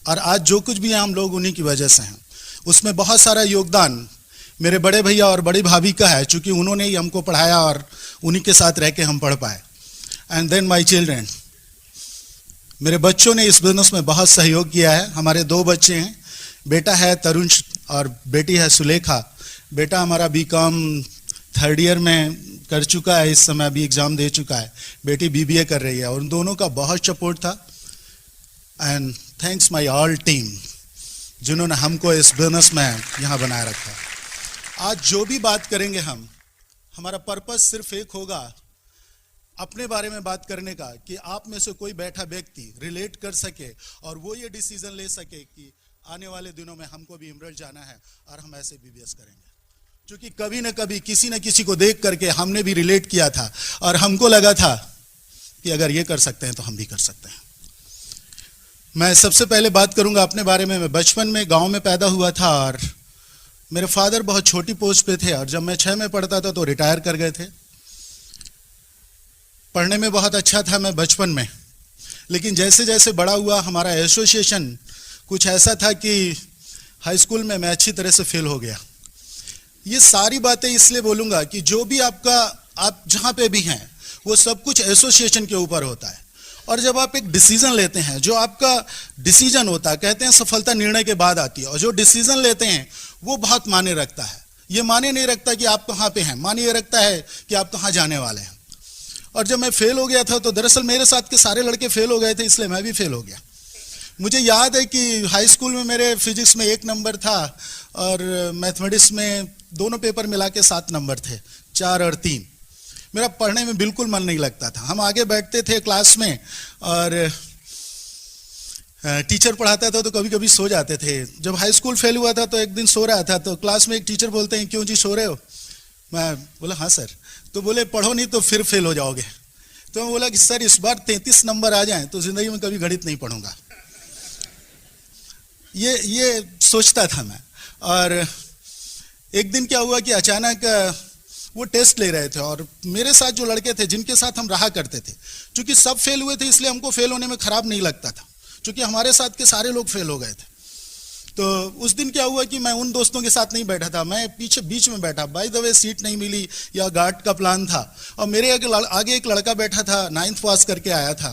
और आज जो कुछ भी है हम लोग उन्हीं की वजह से हैं। उसमें बहुत सारा योगदान मेरे बड़े भैया और बड़ी भाभी का है, चूँकि उन्होंने ही हमको पढ़ाया और उन्हीं के साथ रह के हम पढ़ पाए। एंड देन माई चिल्ड्रेन, मेरे बच्चों ने इस बिजनेस में बहुत सहयोग किया है। हमारे 2 बच्चे हैं, बेटा है तरुण और बेटी है सुलेखा। बेटा हमारा बीकॉम 3rd ईयर में कर चुका है, इस समय अभी एग्ज़ाम दे चुका है। बेटी BBA कर रही है और उन दोनों का बहुत सपोर्ट था। And thanks my all team जिन्होंने हमको इस बिजनेस में यहाँ बनाए रखा। आज जो भी बात करेंगे हम, हमारा पर्पस सिर्फ एक होगा, अपने बारे में बात करने का, कि आप में से कोई बैठा व्यक्ति रिलेट कर सके और वो ये डिसीजन ले सके कि आने वाले दिनों में हमको भी इमरल्ड जाना है और हम ऐसे BBS करेंगे। क्योंकि कभी न कभी किसी न किसी को देख करके हमने भी रिलेट किया था और हमको लगा था कि अगर ये कर सकते हैं तो हम भी कर सकते हैं। मैं सबसे पहले बात करूंगा अपने बारे में। मैं बचपन में गांव में पैदा हुआ था और मेरे फादर बहुत छोटी पोस्ट पे थे और जब मैं 6 में पढ़ता था तो रिटायर कर गए थे। पढ़ने में बहुत अच्छा था मैं बचपन में, लेकिन जैसे जैसे बड़ा हुआ हमारा एसोसिएशन कुछ ऐसा था कि हाई स्कूल में मैं अच्छी तरह से फेल हो गया। ये सारी बातें इसलिए बोलूँगा कि जो भी आप जहाँ पे भी हैं वो सब कुछ एसोसिएशन के ऊपर होता है। और जब आप एक डिसीजन लेते हैं, जो आपका डिसीजन होता है, कहते हैं सफलता निर्णय के बाद आती है, और जो डिसीजन लेते हैं वो बहुत मायने रखता है। ये मायने नहीं रखता कि आप कहाँ पे हैं, मायने ये रखता है कि आप कहाँ जाने वाले हैं। और जब मैं फेल हो गया था तो दरअसल मेरे साथ के सारे लड़के फेल हो गए थे, इसलिए मैं भी फेल हो गया। मुझे याद है कि हाई स्कूल में मेरे फिजिक्स में 1 नंबर था और मैथमेटिक्स में दोनों पेपर मिला के 7 नंबर थे, 4 और 3। मेरा पढ़ने में बिल्कुल मन नहीं लगता था। हम आगे बैठते थे क्लास में और टीचर पढ़ाता था तो कभी कभी सो जाते थे। जब हाई स्कूल फेल हुआ था तो एक दिन सो रहा था तो क्लास में एक टीचर बोलते हैं, क्यों जी सो रहे हो? मैं बोला हाँ सर। तो बोले पढ़ो नहीं तो फिर फेल हो जाओगे। तो मैं बोला कि सर इस बार 33 नंबर आ जाएं तो जिंदगी में कभी गणित नहीं पढ़ूंगा। ये सोचता था मैं। और एक दिन क्या हुआ कि अचानक वो टेस्ट ले रहे थे और मेरे साथ जो लड़के थे जिनके साथ हम रहा करते थे, क्योंकि सब फेल हुए थे इसलिए हमको फेल होने में खराब नहीं लगता था, क्योंकि हमारे साथ के सारे लोग फेल हो गए थे। तो उस दिन क्या हुआ कि मैं उन दोस्तों के साथ नहीं बैठा था, मैं पीछे बीच में बैठा। बाय द वे सीट नहीं मिली या गार्ड का प्लान था और मेरे आगे एक लड़का बैठा था, 9th पास करके आया था।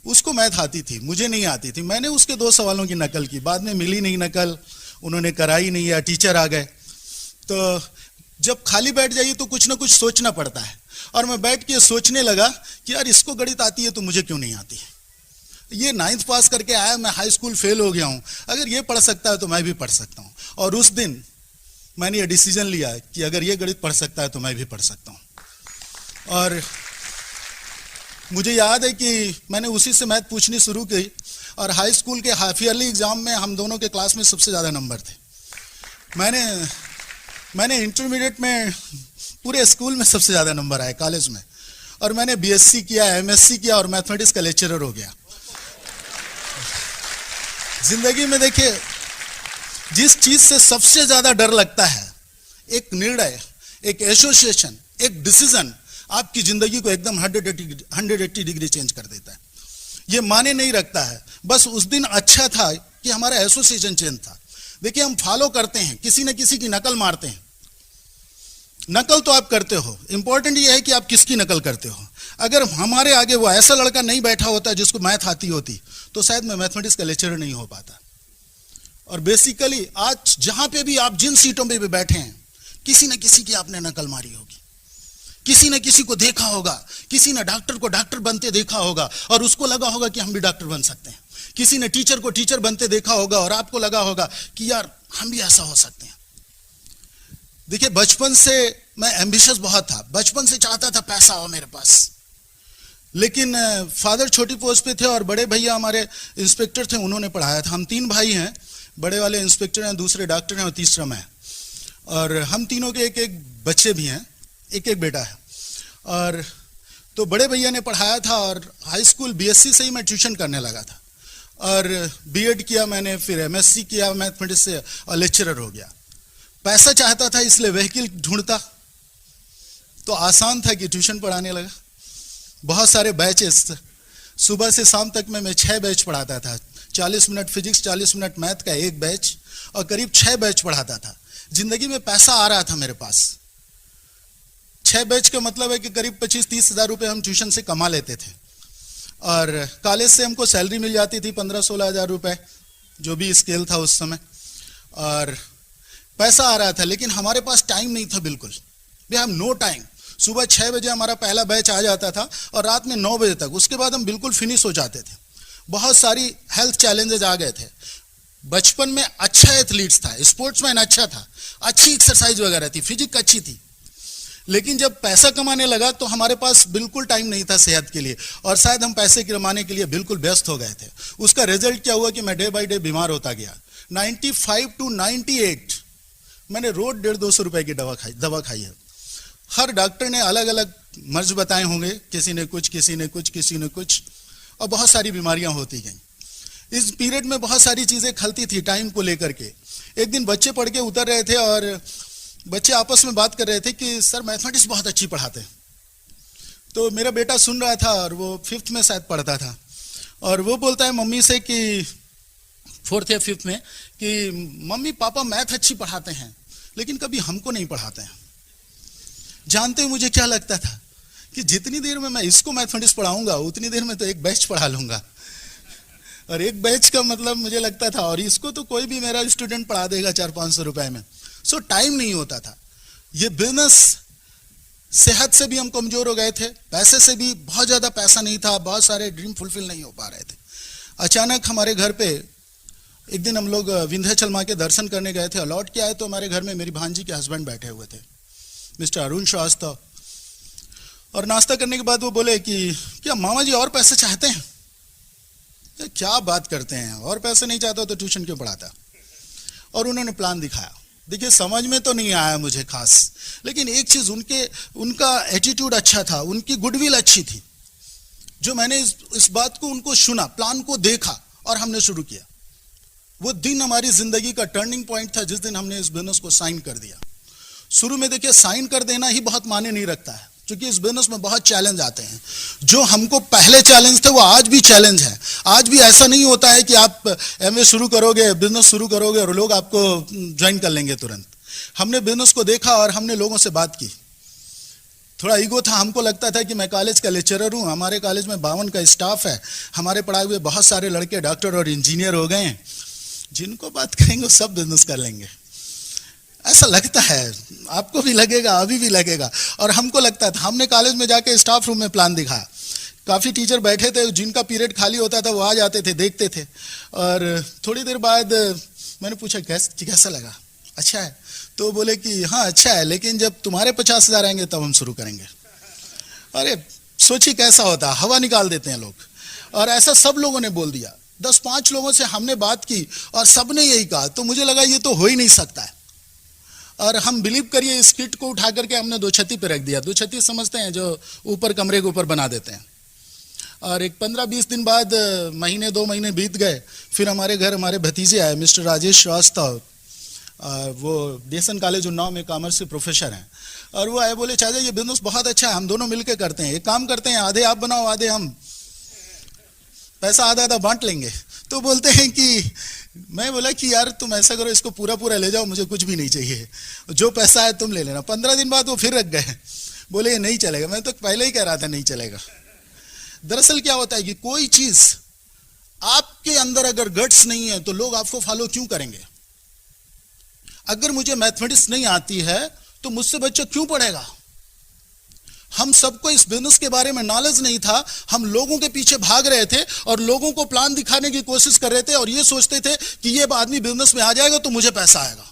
उसको मैथ आती थी, मुझे नहीं आती थी। मैंने उसके 2 सवालों की नकल की, बाद में मिली नहीं नकल, उन्होंने कराई नहीं या टीचर आ गए। तो जब खाली बैठ जाइए तो कुछ ना कुछ सोचना पड़ता है और मैं बैठ के सोचने लगा कि यार इसको गणित आती है तो मुझे क्यों नहीं आती है। ये 9th पास करके आया, मैं हाई स्कूल फेल हो गया हूँ, अगर ये पढ़ सकता है तो मैं भी पढ़ सकता हूँ। और उस दिन मैंने ये डिसीजन लिया कि अगर ये गणित पढ़ सकता है तो मैं भी पढ़ सकता हूँ। और मुझे याद है कि मैंने उसी से मैथ पूछनी शुरू की और हाई स्कूल के हाफ ईयरली एग्जाम में हम दोनों के क्लास में सबसे ज़्यादा नंबर थे। मैंने इंटरमीडिएट में पूरे स्कूल में सबसे ज़्यादा नंबर आए कॉलेज में, और मैंने BSc किया, MSc किया और मैथमेटिक्स का लेक्चरर हो गया। जिंदगी में देखिए जिस चीज़ से सबसे ज़्यादा डर लगता है, एक निर्णय, एक एसोसिएशन, एक डिसीजन आपकी जिंदगी को एकदम 180 डिग्री चेंज कर देता है। ये माने नहीं रखता है। बस उस दिन अच्छा था कि हमारा एसोसिएशन चेंज था। देखिए हम फॉलो करते हैं, किसी न किसी की नकल मारते हैं। नकल तो आप करते हो, इंपॉर्टेंट ये है कि आप किसकी नकल करते हो। अगर हमारे आगे वो ऐसा लड़का नहीं बैठा होता जिसको मैथ आती होती तो शायद मैं मैथमेटिक्स का लेक्चरर नहीं हो पाता। और बेसिकली आज जहां पे भी आप जिन सीटों पे भी बैठे हैं, किसी न किसी की आपने नकल मारी होगी, किसी न किसी को देखा होगा, किसी ने डॉक्टर को डॉक्टर बनते देखा होगा और उसको लगा होगा कि हम भी डॉक्टर बन सकते हैं। किसी ने टीचर को टीचर बनते देखा होगा और आपको लगा होगा कि यार हम भी ऐसा हो सकते हैं। देखिए बचपन से मैं एम्बिशियस बहुत था, बचपन से चाहता था पैसा हो मेरे पास, लेकिन फादर छोटी पोस्ट पे थे और बड़े भैया हमारे इंस्पेक्टर थे, उन्होंने पढ़ाया था। हम 3 भाई हैं, बड़े वाले इंस्पेक्टर हैं, दूसरे डॉक्टर हैं और तीसरा मैं। और हम तीनों के एक एक बच्चे भी हैं, एक एक बेटा है। और तो बड़े भैया ने पढ़ाया था और हाई स्कूल BSc से ही मैं ट्यूशन करने लगा था और B.Ed किया मैंने, फिर MSc किया मैथमेटिक्स से और लेक्चरर हो गया। पैसा चाहता था इसलिए व्हीकल ढूंढता, तो आसान था कि ट्यूशन पढ़ाने लगा। बहुत सारे बैचेस, सुबह से शाम तक मैं 6 बैच पढ़ाता था, 40 मिनट फिजिक्स, 40 मिनट मैथ का एक बैच, और करीब 6 बैच पढ़ाता था। जिंदगी में पैसा आ रहा था मेरे पास। 6 बैच का मतलब है कि करीब 25-30 हज़ार रुपये हम ट्यूशन से कमा लेते थे, और कॉलेज से हमको सैलरी मिल जाती थी 15-16 हज़ार रुपये, जो भी स्केल था उस समय, और पैसा आ रहा था। लेकिन हमारे पास टाइम नहीं था बिल्कुल। We have no time. सुबह 6 बजे हमारा पहला बैच आ जाता था और रात में 9 बजे तक, उसके बाद हम बिल्कुल फिनिश हो जाते थे। बहुत सारी हेल्थ चैलेंजेस आ गए थे। बचपन में अच्छा एथलीट्स था, स्पोर्ट्समैन अच्छा था, अच्छी एक्सरसाइज वगैरह थी, फिजिक अच्छी थी, लेकिन जब पैसा कमाने लगा तो हमारे पास बिल्कुल टाइम नहीं था सेहत के लिए, और शायद हम पैसे कमाने के लिए बिल्कुल व्यस्त हो गए थे। उसका रिजल्ट क्या हुआ कि मैं डे बाय डे बीमार होता गया। 95 to 98 मैंने रोज 150-200 रुपए की दवा खाई है। हर डॉक्टर ने अलग अलग मर्ज बताए होंगे, किसी ने कुछ, किसी ने कुछ, किसी ने कुछ, और बहुत सारी बीमारियां होती गई। इस पीरियड में बहुत सारी चीजें खलती थी टाइम को लेकर के। एक दिन बच्चे पढ़ के उतर रहे थे और बच्चे आपस में बात कर रहे थे कि सर मैथमेटिक्स बहुत अच्छी पढ़ाते हैं। तो मेरा बेटा सुन रहा था, और वो 5th में शायद पढ़ता था, और वो बोलता है मम्मी से कि 4th या 5th में कि मम्मी पापा मैथ अच्छी पढ़ाते हैं लेकिन कभी हमको नहीं पढ़ाते हैं। जानते हैं मुझे क्या लगता था कि जितनी देर में मैं इसको मैथमेटिक्स पढ़ाऊंगा उतनी देर में तो एक बैच पढ़ा लूंगा, और एक बैच का मतलब मुझे लगता था, और इसको तो कोई भी मेरा स्टूडेंट पढ़ा देगा 400-500 रुपए में। सो टाइम नहीं होता था। ये बिजनेस, सेहत से भी हम कमजोर हो गए थे, पैसे से भी बहुत ज्यादा पैसा नहीं था, बहुत सारे ड्रीम फुलफिल नहीं हो पा रहे थे। अचानक हमारे घर पे एक दिन हम लोग विंध्याचल माँ के दर्शन करने गए थे, लौट के आए तो हमारे घर में मेरी भांजी के हस्बैंड बैठे हुए थे, मिस्टर अरुण श्रीवास्तव। और नाश्ता करने के बाद वो बोले कि क्या मामा जी और पैसे चाहते हैं? क्या बात करते हैं, और पैसे नहीं चाहता तो ट्यूशन क्यों पढ़ाता? और उन्होंने प्लान दिखाया। देखिए समझ में तो नहीं आया मुझे खास, लेकिन एक चीज उनका एटीट्यूड अच्छा था, उनकी गुडविल अच्छी थी। जो मैंने इस बात को उनको सुना, प्लान को देखा और हमने शुरू किया। वो दिन हमारी जिंदगी का टर्निंग पॉइंट था जिस दिन हमने इस बिजनेस को साइन कर दिया। शुरू में देखिए साइन कर देना ही बहुत मायने नहीं रखता है, क्योंकि इस बिजनेस में बहुत चैलेंज आते हैं। जो हमको पहले चैलेंज थे वो आज भी चैलेंज है। आज भी ऐसा नहीं होता है कि आप एमए शुरू करोगे, बिजनेस शुरू करोगे और लोग आपको ज्वाइन कर लेंगे तुरंत। हमने बिजनेस को देखा और हमने लोगों से बात की। थोड़ा ईगो था, हमको लगता था कि मैं कॉलेज का लेक्चरर हूँ, हमारे कॉलेज में 52 का स्टाफ है, हमारे पढ़ाए हुए बहुत सारे लड़के डॉक्टर और इंजीनियर हो गए हैं, जिनको बात करेंगे सब बिजनेस कर लेंगे। ऐसा लगता है, आपको भी लगेगा, अभी भी लगेगा, और हमको लगता था। हमने कॉलेज में जाके स्टाफ रूम में प्लान दिखाया। काफ़ी टीचर बैठे थे, जिनका पीरियड खाली होता था वो आ जाते थे, देखते थे, और थोड़ी देर बाद मैंने पूछा कैसा लगा, अच्छा है? तो बोले कि हाँ अच्छा है, लेकिन जब तुम्हारे 50,000 आएंगे तब हम शुरू करेंगे। अरे सोचिए कैसा होता, हवा निकाल देते हैं लोग। और ऐसा सब लोगों ने बोल दिया। 10-5 लोगों से हमने बात की और सबने यही कहा। तो मुझे लगा ये तो हो ही नहीं सकता है, और हम बिलीव करिए इस किट को उठा करके हमने 2 छत्ती पे रख दिया। 2 छत्ती समझते हैं, जो ऊपर कमरे के ऊपर बना देते हैं। और एक 15-20 दिन बाद, महीने 2 महीने बीत गए, फिर हमारे घर हमारे भतीजे आए, मिस्टर राजेश श्रीवास्तव। वो डीएसएन कॉलेज उन्नाव में कॉमर्स के प्रोफेसर हैं, और वो आए, बोले चाचा ये बिजनेस बहुत अच्छा है, हम दोनों मिलकर करते हैं, एक काम करते हैं, आधे आप बनाओ आधे हम, पैसा आधा आधा बांट लेंगे। तो बोलते हैं कि मैं बोला कि यार तुम ऐसा करो, इसको पूरा पूरा ले जाओ, मुझे कुछ भी नहीं चाहिए, जो पैसा है तुम ले लेना। 15 दिन बाद वो फिर रख गए, बोले ये नहीं चलेगा। मैं तो पहले ही कह रहा था नहीं चलेगा। दरअसल क्या होता है कि कोई चीज आपके अंदर अगर गट्स नहीं है तो लोग आपको फॉलो क्यों करेंगे? अगर मुझे मैथमेटिक्स नहीं आती है तो मुझसे बच्चा क्यों पढ़ेगा? हम सबको इस बिजनेस के बारे में नॉलेज नहीं था, हम लोगों के पीछे भाग रहे थे और लोगों को प्लान दिखाने की कोशिश कर रहे थे, और ये सोचते थे कि ये आदमी बिजनेस में आ जाएगा तो मुझे पैसा आएगा।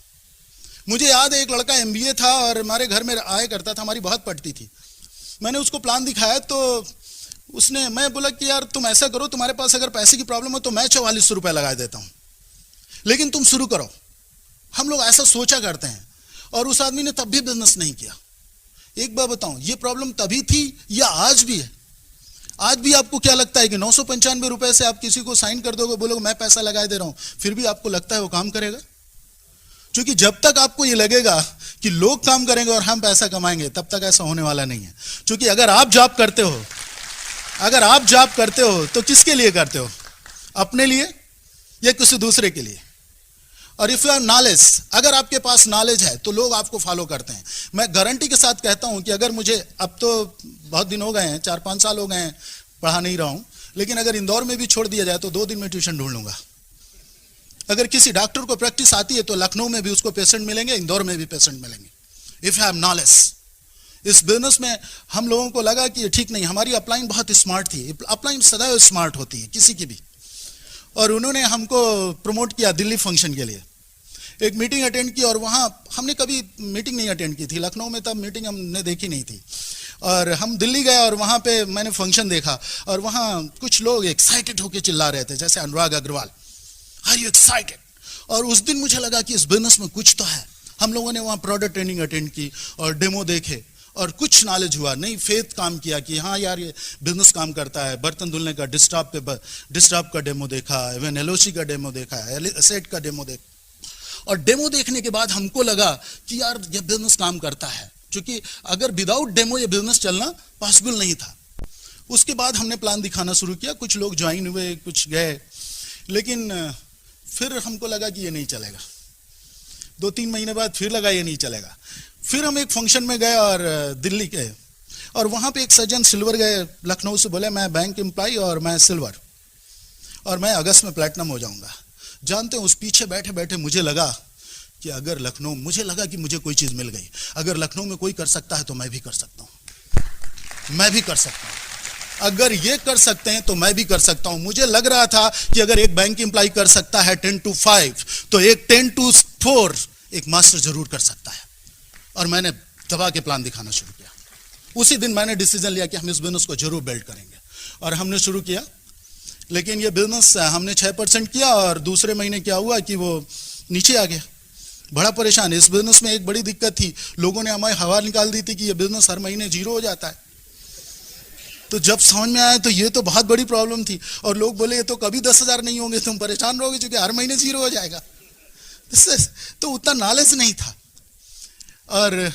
मुझे याद है एक लड़का एमबीए था और हमारे घर में आया करता था, हमारी बहुत पड़ती थी। मैंने उसको प्लान दिखाया तो उसने, मैं बोला कि यार तुम ऐसा करो, तुम्हारे पास अगर पैसे की प्रॉब्लम हो तो मैं 4400 रुपये लगा देता हूं, लेकिन तुम शुरू करो। हम लोग ऐसा सोचा करते हैं, और उस आदमी ने तब भी बिजनेस नहीं किया। एक बार बताऊं, ये प्रॉब्लम तभी थी या आज भी है? आज भी आपको क्या लगता है कि 995 रुपए से आप किसी को साइन कर दोगे, बोलोगे मैं पैसा लगा दे रहा हूं, फिर भी आपको लगता है वो काम करेगा? क्योंकि जब तक आपको ये लगेगा कि लोग काम करेंगे और हम पैसा कमाएंगे, तब तक ऐसा होने वाला नहीं है। क्योंकि अगर आप जॉब करते हो तो किसके लिए करते हो? अपने लिए, या किसी दूसरे के लिए। और इफ यू हैव नॉलेज, अगर आपके पास नॉलेज है तो लोग आपको फॉलो करते हैं। मैं गारंटी के साथ कहता हूं कि अगर मुझे, अब तो बहुत दिन हो गए हैं, 4-5 साल हो गए हैं पढ़ा नहीं रहा हूं, लेकिन अगर इंदौर में भी छोड़ दिया जाए तो 2 दिन में ट्यूशन ढूंढ लूंगा। अगर किसी डॉक्टर को प्रैक्टिस आती है तो लखनऊ में भी उसको पेशेंट मिलेंगे, इंदौर में भी पेशेंट मिलेंगे, इफ यू हैव नॉलेज। इस बिजनेस में हम लोगों को लगा कि ठीक नहीं, हमारी अपलाइन बहुत स्मार्ट थी, अपलाइन सदैव स्मार्ट होती है किसी की भी। और उन्होंने हमको प्रमोट किया दिल्ली फंक्शन के लिए। एक मीटिंग अटेंड की और वहाँ हमने कभी मीटिंग नहीं अटेंड की थी, लखनऊ में तब मीटिंग हमने देखी नहीं थी। और हम दिल्ली गए और वहाँ पे मैंने फंक्शन देखा और वहाँ कुछ लोग एक्साइटेड होकर चिल्ला रहे थे, जैसे अनुराग अग्रवाल, आर यू एक्साइटेड। और उस दिन मुझे लगा कि इस बिजनेस में कुछ तो है। हम लोगों ने वहाँ प्रोडक्ट ट्रेनिंग अटेंड की और डेमो देखे और कुछ नॉलेज हुआ, नहीं फेथ काम किया कि हाँ यार ये बिजनेस काम करता है। बर्तन धुलने का डिस्टर्ब का डेमो देखा, इवन एलओसी का डेमो देखा, एसेट का डेमो देखा। और डेमो देखने के बाद हमको लगा कि यार ये बिजनेस काम करता है, क्योंकि अगर विदाउट डेमो ये बिजनेस चलना पॉसिबल नहीं था। उसके बाद हमने प्लान दिखाना शुरू किया, कुछ लोग ज्वाइन हुए, कुछ गए, लेकिन फिर हमको लगा कि ये नहीं चलेगा। 2-3 महीने बाद फिर लगा ये नहीं चलेगा। फिर हम एक फंक्शन में गए और दिल्ली गए और वहाँ पे एक सज्जन सिल्वर गए लखनऊ से, बोले मैं बैंक एम्प्लॉय और मैं सिल्वर और मैं अगस्त में प्लैटिनम हो जाऊंगा। जानते हैं उस पीछे बैठे बैठे मुझे लगा कि अगर लखनऊ, मुझे लगा कि मुझे कोई चीज मिल गई, अगर लखनऊ में कोई कर सकता है तो मैं भी कर सकता हूं, मैं भी कर सकता हूं। अगर ये कर सकते हैं तो मैं भी कर सकता हूं। मुझे लग रहा था कि अगर एक बैंक एम्प्लॉय कर सकता है 10 to 5 तो एक 10 to 4 एक मास्टर जरूर कर सकता है। और मैंने दबा के प्लान दिखाना शुरू किया। उसी दिन मैंने डिसीजन लिया कि हम इस बिजनेस को जरूर बिल्ड करेंगे और हमने शुरू किया। लेकिन ये बिजनेस हमने 6% किया और दूसरे महीने क्या हुआ कि वो नीचे आ गया। बड़ा परेशान। इस बिजनेस में एक बड़ी दिक्कत थी, लोगों ने हमारी हवा निकाल दी थी कि ये बिजनेस हर महीने 0 हो जाता है। तो जब समझ में आया तो ये तो बहुत बड़ी प्रॉब्लम थी। और लोग बोले ये तो कभी 10,000 नहीं होंगे, तुम परेशान रहोगे क्योंकि हर महीने 0 हो जाएगा। तो उतना नॉलेज नहीं था। और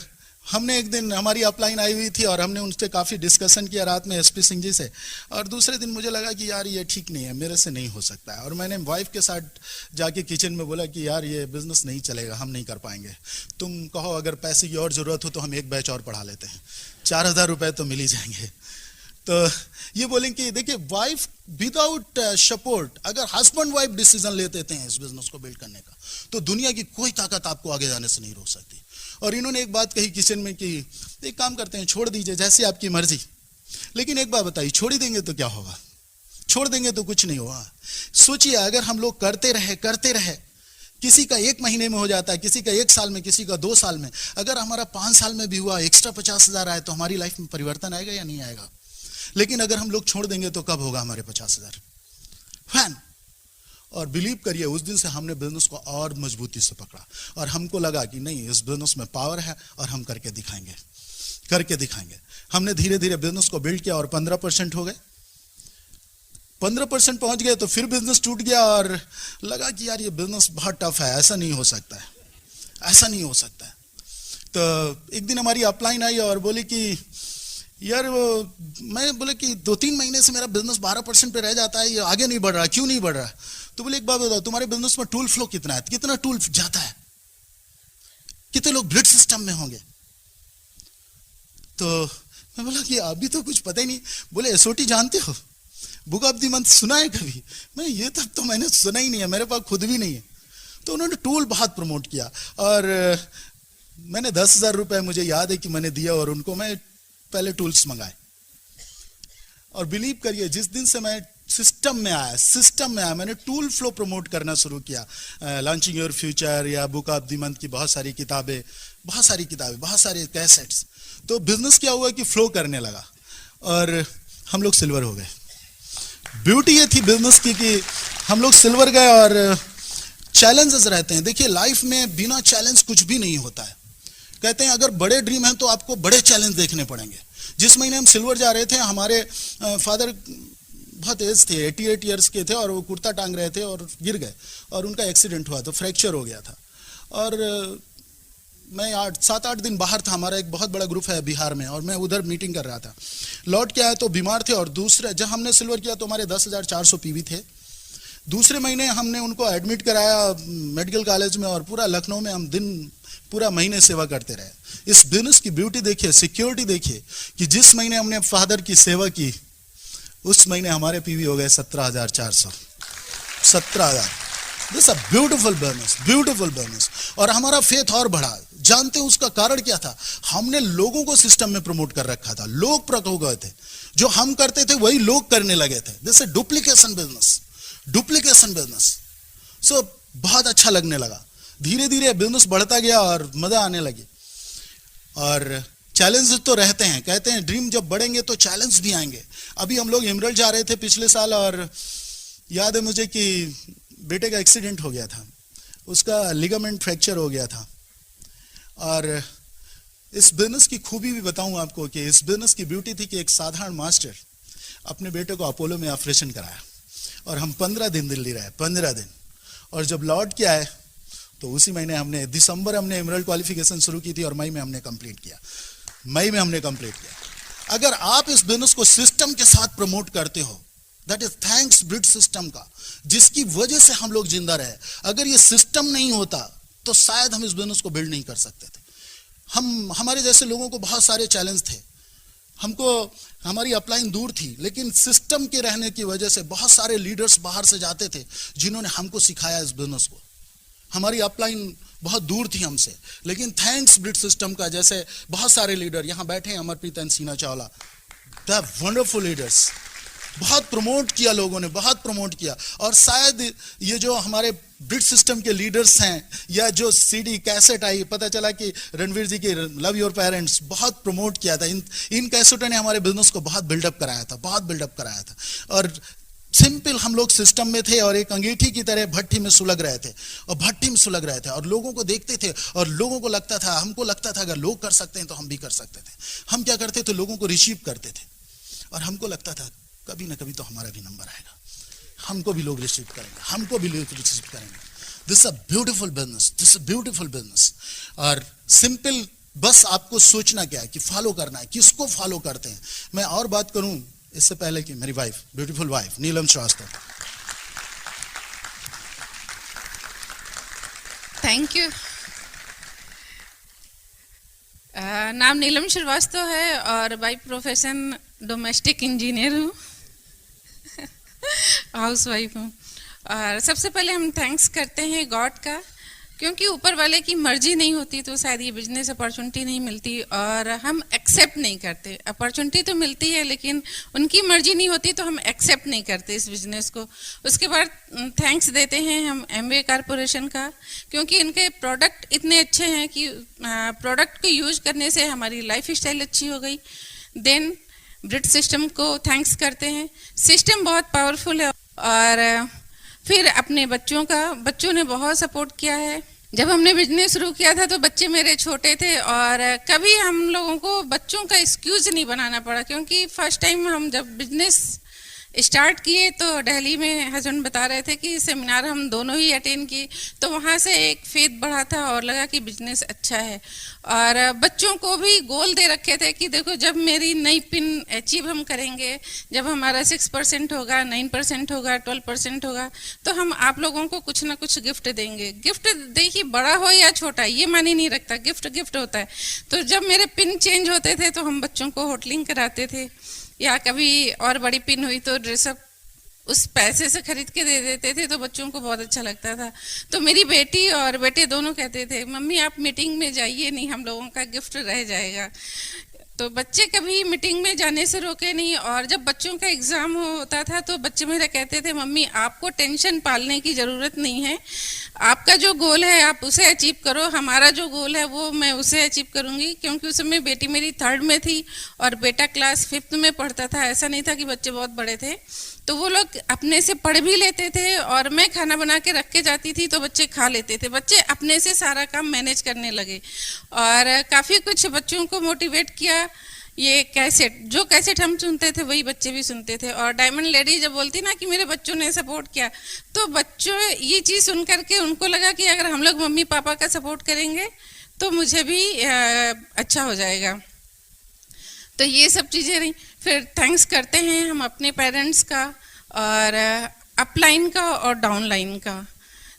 हमने एक दिन, हमारी अपलाइन आई हुई थी और हमने उनसे काफ़ी डिस्कशन किया रात में एसपी सिंह जी से। और दूसरे दिन मुझे लगा कि यार ये ठीक नहीं है, मेरे से नहीं हो सकता है। और मैंने वाइफ के साथ जाके किचन में बोला कि यार ये बिजनेस नहीं चलेगा, हम नहीं कर पाएंगे। तुम कहो अगर पैसे की और ज़रूरत हो तो हम एक बैच और पढ़ा लेते हैं, 4,000 रुपये तो मिल ही जाएंगे। तो ये बोलेंगे कि देखिए, वाइफ विदाउट सपोर्ट, अगर हस्बैंड वाइफ डिसीजन लेते हैं इस बिजनेस को बिल्ड करने का, तो दुनिया की कोई ताकत आपको आगे जाने से नहीं रोक सकती। और इन्होंने एक बात कही किचन में कि एक काम करते हैं, छोड़ दीजिए, जैसी आपकी मर्जी। लेकिन एक बात बताइए, छोड़ ही देंगे तो क्या होगा? छोड़ देंगे तो कुछ नहीं होगा। सोचिए, अगर हम लोग करते रहे, किसी का 1 महीने में हो जाता है, किसी का 1 साल में, किसी का 2 साल में, अगर हमारा 5 साल में भी हुआ, एक्स्ट्रा 50,000 आए तो हमारी लाइफ में परिवर्तन आएगा या नहीं आएगा? लेकिन अगर हम लोग छोड़ देंगे तो कब होगा हमारे 50,000? फैन। और बिलीव करिए, उस दिन से हमने बिजनेस को और मजबूती से पकड़ा और हमको लगा कि नहीं, इस बिजनेस में पावर है और हम करके दिखाएंगे। हमने धीरे धीरे बिजनेस को बिल्ड किया और 15% हो गए। 15% पहुंच गए तो फिर बिजनेस टूट गया और लगा कि यार ये बिजनेस बहुत टफ है, ऐसा नहीं हो सकता है। तो एक दिन हमारी अपलाइन आई और बोली कि यार मैं बोले कि 2-3 महीने से मेरा बिजनेस 12% पे रह जाता है, ये आगे नहीं बढ़ रहा, क्यों नहीं बढ़ रहा? तो बोले एक बात बताओ, तुम्हारे बिजनेस में टूल फ्लो कितना है, कितना टूल जाता है, कितने लोग ब्लड सिस्टम में होंगे? तो मैं बोला कि अभी तो कुछ पता ही नहीं। बोले एसओटी जानते हो, बुक ऑफ द मंथ सुना है कभी? मैं ये तब तो मैंने सुना ही नहीं है, मेरे पास खुद भी नहीं है। तो उन्होंने टूल बहुत प्रमोट किया और मैंने 10,000 रुपए मुझे याद है कि मैंने दिया और उनको मैं पहले टूल्स मंगाए। और बिलीव करिए, जिस दिन से मैं सिस्टम में आया, मैंने टूल फ्लो प्रमोट करना शुरू किया। लॉन्चिंग योर फ्यूचर या बुक ऑफ द मंथ की बहुत सारी किताबें, बहुत सारे कैसेट्स। तो बिजनेस क्या हुआ कि फ्लो करने लगा और हम लोग सिल्वर हो गए। ब्यूटी ये थी बिजनेस की कि हम लोग सिल्वर गए। और चैलेंजेस रहते हैं, देखिए लाइफ में बिना चैलेंज कुछ भी नहीं होता है। कहते हैं अगर बड़े ड्रीम हैं तो आपको बड़े चैलेंज देखने पड़ेंगे। जिस महीने हम सिल्वर जा रहे थे, हमारे फादर बहुत एज थे, 88 ईयर्स के थे और वो कुर्ता टांग रहे थे और गिर गए और उनका एक्सीडेंट हुआ, तो फ्रैक्चर हो गया था। और मैं 7-8 दिन बाहर था, हमारा एक बहुत बड़ा ग्रुप है बिहार में और मैं उधर मीटिंग कर रहा था। लौट के आया तो बीमार थे। और दूसरे, जब हमने सिल्वर किया तो हमारे 10,400 पीवी थे। दूसरे महीने हमने उनको एडमिट कराया मेडिकल कॉलेज में, और पूरा लखनऊ में हम पूरा महीने सेवा करते रहे। इस बिजनेस की ब्यूटी देखिए, सिक्योरिटी देखिए, कि जिस महीने हमने फादर की सेवा की उस महीने हमारे पीवी हो गए 17,400। 17,000। This a beautiful business, beautiful business. और हमारा फेथ और बढ़ा। जानते हैं उसका कारण क्या था? हमने लोगों को सिस्टम में प्रमोट कर रखा था। लोग प्रकट हो गए थे, जो हम करते थे वही लोग करने लगे थे। This a duplication business, duplication business. So बहुत अच्छा लगने लगा। धीरे धीरे बिजनेस बढ़ता गया और मजा आने लगी। और चैलेंजेस तो रहते हैं, कहते हैं ड्रीम जब बढ़ेंगे तो चैलेंज भी आएंगे। अभी हम लोग एमरल्ड जा रहे थे पिछले साल, और याद है मुझे कि बेटे का एक्सीडेंट हो गया था, उसका लिगामेंट फ्रैक्चर हो गया था। और इस बिजनेस की खूबी भी बताऊं आपको कि इस बिजनेस की ब्यूटी थी कि एक साधारण मास्टर अपने बेटे को अपोलो में ऑपरेशन कराया, और हम 15 दिन दिल्ली रहे, 15 दिन। और जब लौट के आए तो उसी महीने हमने दिसंबर हमने एमरल्ड क्वालिफिकेशन शुरू की थी, और मई में हमने कंप्लीट किया। मई में हमने कंप्लीट किया। अगर आप इस बिजनेस को सिस्टम के साथ प्रमोट करते हो, that is thanks breed system का, जिसकी वजह से हम लोग जिंदा रहे। अगर ये सिस्टम नहीं होता तो शायद हम इस बिजनेस को बिल्ड नहीं कर सकते थे। हमारे जैसे लोगों को बहुत सारे चैलेंज थे, हमको हमारी अपलाइन दूर थी, लेकिन सिस्टम के रहने की वजह से बहुत सारे लीडर्स बाहर से जाते थे जिन्होंने हमको सिखाया इस बिजनेस को। हमारी अपलाइन बहुत दूर थी हमसे, लेकिन थैंक्स ब्रिड सिस्टम का, जैसे बहुत सारे लीडर यहाँ बैठे हैं, अमरप्रीत एंड सीना चावला, द वंडरफुल लीडर्स। बहुत प्रमोट किया लोगों ने, बहुत प्रमोट किया। और शायद ये जो हमारे ब्रिड सिस्टम के लीडर्स हैं, या जो सीडी कैसेट आई, पता चला कि रणवीर जी की लव योर पेरेंट्स बहुत प्रमोट किया था। इन कैसेटों ने हमारे बिजनेस को बहुत बिल्डअप कराया था, बहुत बिल्डअप कराया था। और सिंपल हम लोग सिस्टम में थे और एक अंगीठी की तरह भट्टी में सुलग रहे थे, और भट्टी में सुलग रहे थे, और लोगों को देखते थे, और लोगों को लगता था, हमको लगता था अगर लोग कर सकते हैं तो हम भी कर सकते थे। हम क्या करते थे, लोगों को रिसीव करते थे, और हमको लगता था कभी ना कभी तो हमारा भी नंबर आएगा, हमको भी लोग रिसीव करेंगे, हमको भी लोग रिसीव करेंगे। This is a beautiful business, this is beautiful business. और सिंपल बस आपको सोचना क्या है कि फॉलो करना है, किसको फॉलो करते हैं। मैं और बात करूं इससे पहले कि मेरी wife, beautiful wife Neelam Srivastava. Thank you. नाम नीलम श्रीवास्तव है और बाय प्रोफेशन डोमेस्टिक इंजीनियर हूँ, हाउस वाइफ हूँ। और सबसे पहले हम थैंक्स करते हैं गॉड का, क्योंकि ऊपर वाले की मर्जी नहीं होती तो शायद ये बिजनेस अपॉर्चुनिटी नहीं मिलती, और हम एक्सेप्ट नहीं करते। अपॉर्चुनिटी तो मिलती है लेकिन उनकी मर्जी नहीं होती तो हम एक्सेप्ट नहीं करते इस बिजनेस को। उसके बाद थैंक्स देते हैं हम एमवे कारपोरेशन का, क्योंकि इनके प्रोडक्ट इतने अच्छे हैं कि प्रोडक्ट को यूज करने से हमारी लाइफ स्टाइल अच्छी हो गई। देन ब्रिड सिस्टम को थैंक्स करते हैं, सिस्टम बहुत पावरफुल है। और फिर अपने बच्चों ने बहुत सपोर्ट किया है। जब हमने बिजनेस शुरू किया था तो बच्चे मेरे छोटे थे, और कभी हम लोगों को बच्चों का एक्सक्यूज नहीं बनाना पड़ा, क्योंकि फर्स्ट टाइम हम जब बिजनेस स्टार्ट किए तो दिल्ली में हस्बैंड बता रहे थे कि सेमिनार हम दोनों ही अटेंड किए, तो वहाँ से एक फेथ बढ़ा था और लगा कि बिजनेस अच्छा है। और बच्चों को भी गोल दे रखे थे कि देखो जब मेरी नई पिन अचीव हम करेंगे, जब हमारा 6% होगा, 9% होगा, 12% होगा, तो हम आप लोगों को कुछ ना कुछ गिफ्ट देंगे। गिफ्ट देखिए बड़ा हो या छोटा ये मानी नहीं रखता, गिफ्ट गिफ्ट होता है। तो जब मेरे पिन चेंज होते थे तो हम बच्चों को होटलिंग कराते थे, या कभी और बड़ी पिन हुई तो ड्रेसअप उस पैसे से खरीद के दे देते थे, तो बच्चों को बहुत अच्छा लगता था। तो मेरी बेटी और बेटे दोनों कहते थे मम्मी आप मीटिंग में जाइए नहीं, हम लोगों का गिफ्ट रह जाएगा। तो बच्चे कभी मीटिंग में जाने से रोके नहीं। और जब बच्चों का एग्ज़ाम होता था तो बच्चे मेरे कहते थे मम्मी आपको टेंशन पालने की ज़रूरत नहीं है, आपका जो गोल है आप उसे अचीव करो, हमारा जो गोल है वो मैं उसे अचीव करूँगी। क्योंकि उस समय बेटी मेरी 3rd में थी और बेटा क्लास 5th में पढ़ता था। ऐसा नहीं था कि बच्चे बहुत बड़े थे, तो वो लोग अपने से पढ़ भी लेते थे, और मैं खाना बना के रख के जाती थी तो बच्चे खा लेते थे। बच्चे अपने से सारा काम मैनेज करने लगे, और काफ़ी कुछ बच्चों को मोटिवेट किया। ये जो कैसेट हम सुनते थे वही बच्चे भी सुनते थे। और डायमंड लेडी जब बोलती ना कि मेरे बच्चों ने सपोर्ट किया, तो बच्चों ये चीज़ सुन करके उनको लगा कि अगर हम लोग मम्मी पापा का सपोर्ट करेंगे तो मुझे भी अच्छा हो जाएगा। तो ये सब चीज़ें रही। फिर थैंक्स करते हैं हम अपने पेरेंट्स का, और अपलाइन का और डाउनलाइन का।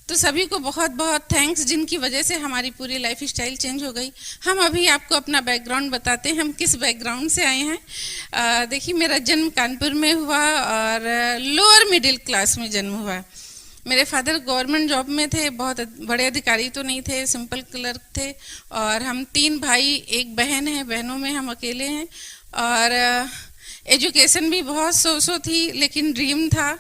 तो सभी को बहुत बहुत थैंक्स, जिनकी वजह से हमारी पूरी लाइफ स्टाइल चेंज हो गई। हम अभी आपको अपना बैकग्राउंड बताते हैं, हम किस बैकग्राउंड से आए हैं। देखिए, मेरा जन्म कानपुर में हुआ और लोअर मिडिल क्लास में जन्म हुआ। मेरे फादर गवर्नमेंट जॉब में थे, बहुत बड़े अधिकारी तो नहीं थे, सिंपल क्लर्क थे। और हम 3 भाई, 1 बहन है, बहनों में हम अकेले हैं। और एजुकेशन भी बहुत सो थी, लेकिन ड्रीम था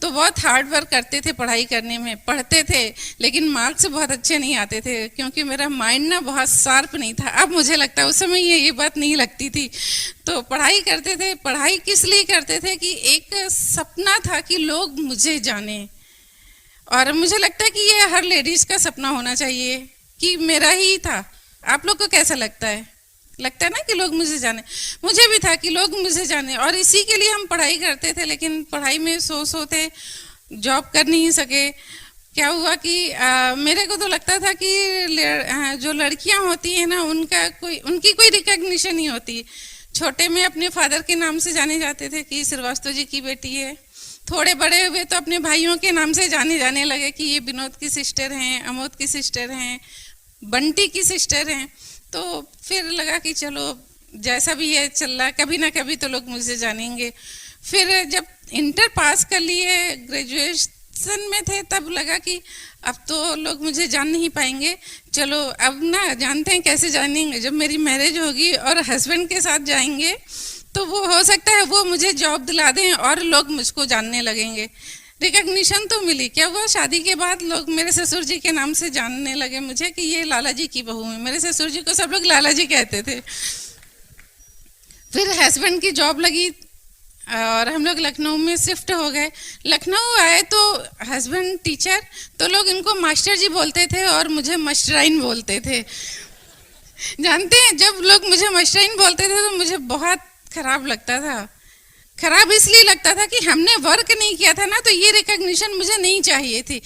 तो बहुत हार्ड वर्क करते थे पढ़ाई करने में, पढ़ते थे लेकिन मार्क्स बहुत अच्छे नहीं आते थे, क्योंकि मेरा माइंड ना बहुत शार्प नहीं था। अब मुझे लगता है उस समय ये बात नहीं लगती थी। तो पढ़ाई करते थे। पढ़ाई किस लिए करते थे कि एक सपना था कि लोग मुझे जाने, और मुझे लगता है कि ये हर लेडीज का सपना होना चाहिए कि मेरा ही था। आप लोग को कैसा लगता है? लगता है ना कि लोग मुझे जाने। मुझे भी था कि लोग मुझे जाने, और इसी के लिए हम पढ़ाई करते थे। लेकिन पढ़ाई में सो थे, जॉब कर नहीं सके। क्या हुआ कि मेरे को तो लगता था कि जो लड़कियां होती हैं ना, उनकी कोई रिकॉग्निशन नहीं होती। छोटे में अपने फादर के नाम से जाने जाते थे कि श्रीवास्तव जी की बेटी है। थोड़े बड़े हुए तो अपने भाइयों के नाम से जाने लगे कि ये विनोद की सिस्टर हैं, अमोद की सिस्टर हैं, बंटी की सिस्टर हैं। तो फिर लगा कि चलो जैसा भी है चल रहा, कभी ना कभी तो लोग मुझे जानेंगे। फिर जब इंटर पास कर लिए, ग्रेजुएशन में थे, तब लगा कि अब तो लोग मुझे जान नहीं पाएंगे। चलो अब ना जानते हैं कैसे जानेंगे। जब मेरी मैरिज होगी और हस्बैंड के साथ जाएंगे तो वो हो सकता है वो मुझे जॉब दिला दें और लोग मुझको जानने लगेंगे। रिकॉग्निशन तो मिली। क्या हुआ, शादी के बाद लोग मेरे ससुर जी के नाम से जानने लगे मुझे कि ये लाला जी की बहू है। मेरे ससुर जी को सब लोग लाला जी कहते थे। फिर हस्बैंड की जॉब लगी और हम लोग लखनऊ में शिफ्ट हो गए। लखनऊ आए तो हस्बैंड टीचर, तो लोग इनको मास्टर जी बोलते थे और मुझे मास्टराइन बोलते थे। जानते हैं, जब लोग मुझे मास्टराइन बोलते थे तो मुझे बहुत खराब लगता था। खराब इसलिए लगता था कि हमने वर्क नहीं किया था ना, तो ये रिकॉग्निशन मुझे नहीं चाहिए थी।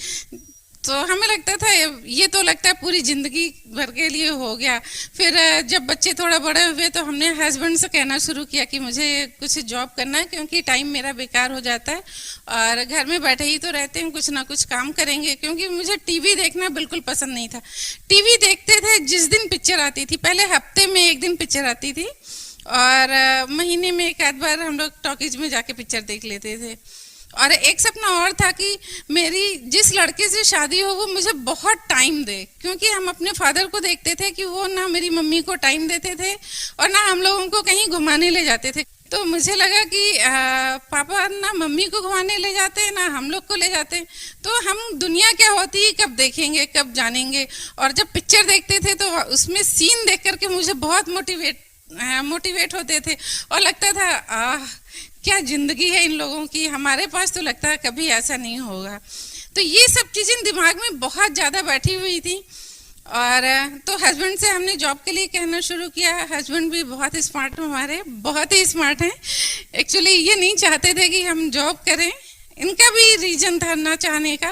तो हमें लगता था ये तो लगता है पूरी जिंदगी भर के लिए हो गया। फिर जब बच्चे थोड़ा बड़े हुए तो हमने हस्बैंड से कहना शुरू किया कि मुझे कुछ जॉब करना है, क्योंकि टाइम मेरा बेकार हो जाता है और घर में बैठे ही तो रहते हैं, कुछ ना कुछ काम करेंगे। क्योंकि मुझे टीवी देखना बिल्कुल पसंद नहीं था। टीवी देखते थे जिस दिन पिक्चर आती थी, पहले हफ्ते में 1 दिन पिक्चर आती थी और महीने में 1 आध बार हम लोग टॉकीज में जाके पिक्चर देख लेते थे। और एक सपना और था कि मेरी जिस लड़के से शादी हो वो मुझे बहुत टाइम दे, क्योंकि हम अपने फादर को देखते थे कि वो ना मेरी मम्मी को टाइम देते थे और ना हम लोगों को कहीं घुमाने ले जाते थे। तो मुझे लगा कि पापा ना मम्मी को घुमाने ले जाते ना हम लोग को ले जाते, तो हम दुनिया क्या होती है कब देखेंगे, कब जानेंगे। और जब पिक्चर देखते थे तो उसमें सीन देख करके मुझे बहुत मोटिवेट होते थे और लगता था क्या जिंदगी है इन लोगों की, हमारे पास तो लगता है कभी ऐसा नहीं होगा। तो ये सब चीजें दिमाग में बहुत ज्यादा बैठी हुई थी। और तो हस्बैंड से हमने जॉब के लिए कहना शुरू किया। हस्बैंड भी बहुत स्मार्ट, हमारे बहुत ही स्मार्ट हैं। एक्चुअली ये नहीं चाहते थे कि हम जॉब करें, इनका भी रीजन था ना चाहने का।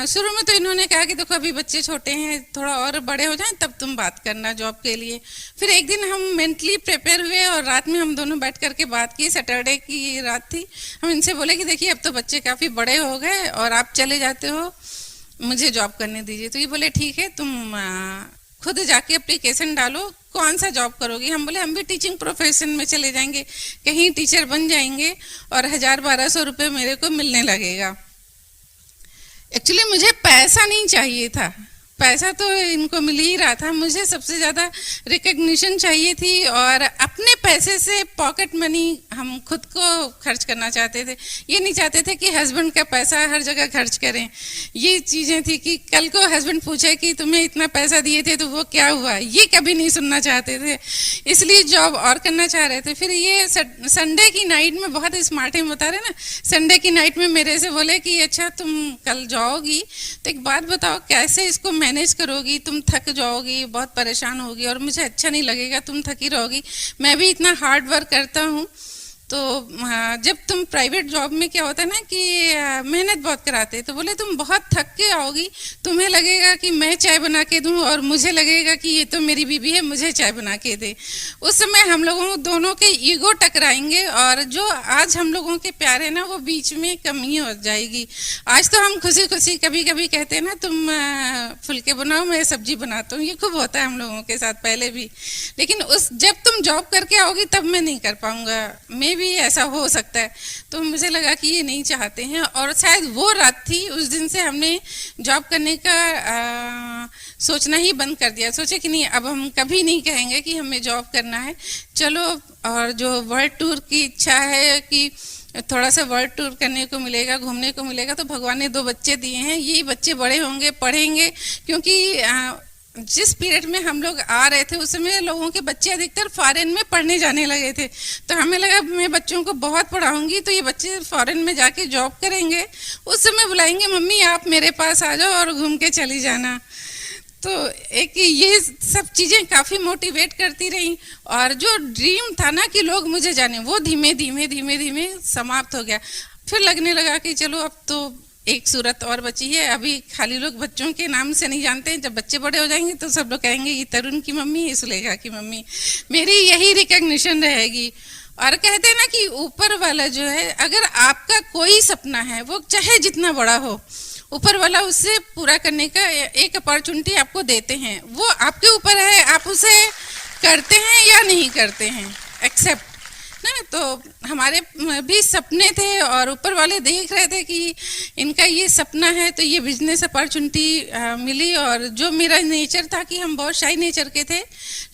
शुरू में तो इन्होंने कहा कि देखो अभी बच्चे छोटे हैं, थोड़ा और बड़े हो जाएं तब तुम बात करना जॉब के लिए। फिर एक दिन हम मेंटली प्रिपेयर हुए और रात में हम दोनों बैठ करके बात की। सैटरडे की रात थी। हम इनसे बोले कि देखिए अब तो बच्चे काफ़ी बड़े हो गए और आप चले जाते हो, मुझे जॉब करने दीजिए। तो ये बोले ठीक है, तुम खुद जाके एप्लीकेशन डालो, कौन सा जॉब करोगी। हम बोले हम भी टीचिंग प्रोफेशन में चले जाएंगे, कहीं टीचर बन जाएंगे और 1000-1200 रुपये मेरे को मिलने लगेगा। एक्चुअली मुझे पैसा नहीं चाहिए था, पैसा तो इनको मिल ही रहा था। मुझे सबसे ज़्यादा रिकग्निशन चाहिए थी और अपने पैसे से पॉकेट मनी हम खुद को खर्च करना चाहते थे। ये नहीं चाहते थे कि हस्बैंड का पैसा हर जगह खर्च करें। ये चीज़ें थी कि कल को हस्बैंड पूछे कि तुम्हें इतना पैसा दिए थे तो वो क्या हुआ, ये कभी नहीं सुनना चाहते थे। इसलिए जॉब और करना चाह रहे थे। फिर ये संडे की नाइट में बहुत स्मार्ट है, बता रहे ना, संडे की नाइट में मेरे से बोले कि अच्छा तुम कल जाओगी तो एक बात बताओ कैसे इसको मैनेज करोगी, तुम थक जाओगी, बहुत परेशान होगी और मुझे अच्छा नहीं लगेगा, तुम थकी रहोगी। मैं भी इतना हार्ड वर्क करता हूँ तो जब तुम प्राइवेट जॉब में क्या होता है ना कि मेहनत बहुत कराते हैं, तो बोले तुम बहुत थक के आओगी, तुम्हें लगेगा कि मैं चाय बना के दूं और मुझे लगेगा कि ये तो मेरी बीवी है, मुझे चाय बना के दे। उस समय हम लोगों दोनों के ईगो टकराएंगे और जो आज हम लोगों के प्यार है ना वो बीच में कमी हो जाएगी। आज तो हम खुशी खुशी कभी कभी कहते हैं ना तुम फुलके बनाओ मैं सब्जी बनाता हूँ, ये खूब होता है हम लोगों के साथ पहले भी। लेकिन उस जब तुम जॉब करके आओगी तब मैं नहीं कर पाऊंगा, मैं भी ऐसा हो सकता है। तो मुझे लगा कि ये नहीं चाहते हैं और शायद वो रात थी, उस दिन से हमने जॉब करने का सोचना ही बंद कर दिया। सोचे कि नहीं अब हम कभी नहीं कहेंगे कि हमें जॉब करना है, चलो। और जो वर्ल्ड टूर की इच्छा है कि थोड़ा सा वर्ल्ड टूर करने को मिलेगा, घूमने को मिलेगा, तो भगवान ने 2 बच्चे दिए हैं, यही बच्चे बड़े होंगे, पढ़ेंगे। क्योंकि जिस पीरियड में हम लोग आ रहे थे उस समय लोगों के बच्चे अधिकतर फॉरेन में पढ़ने जाने लगे थे, तो हमें लगा मैं बच्चों को बहुत पढ़ाऊंगी तो ये बच्चे फॉरेन में जाके जॉब करेंगे, उस समय बुलाएंगे मम्मी आप मेरे पास आ जाओ और घूम के चली जाना। तो एक ये सब चीज़ें काफ़ी मोटिवेट करती रही और जो ड्रीम था ना कि लोग मुझे जाने, वो धीमे धीमे समाप्त हो गया। फिर लगने लगा कि चलो अब तो एक सूरत और बची है, अभी खाली लोग बच्चों के नाम से नहीं जानते हैं, जब बच्चे बड़े हो जाएंगे तो सब लोग कहेंगे ये तरुण की मम्मी, ये सुलेखा की मम्मी, मेरी यही रिकग्निशन रहेगी। और कहते हैं ना कि ऊपर वाला जो है, अगर आपका कोई सपना है वो चाहे जितना बड़ा हो, ऊपर वाला उसे पूरा करने का एक अपॉर्चुनिटी आपको देते हैं, वो आपके ऊपर है आप उसे करते हैं या नहीं करते हैं, एक्सेप्ट ना। तो हमारे भी सपने थे और ऊपर वाले देख रहे थे कि इनका ये सपना है, तो ये बिजनेस अपॉर्चुनिटी मिली। और जो मेरा नेचर था कि हम बहुत शाई नेचर के थे,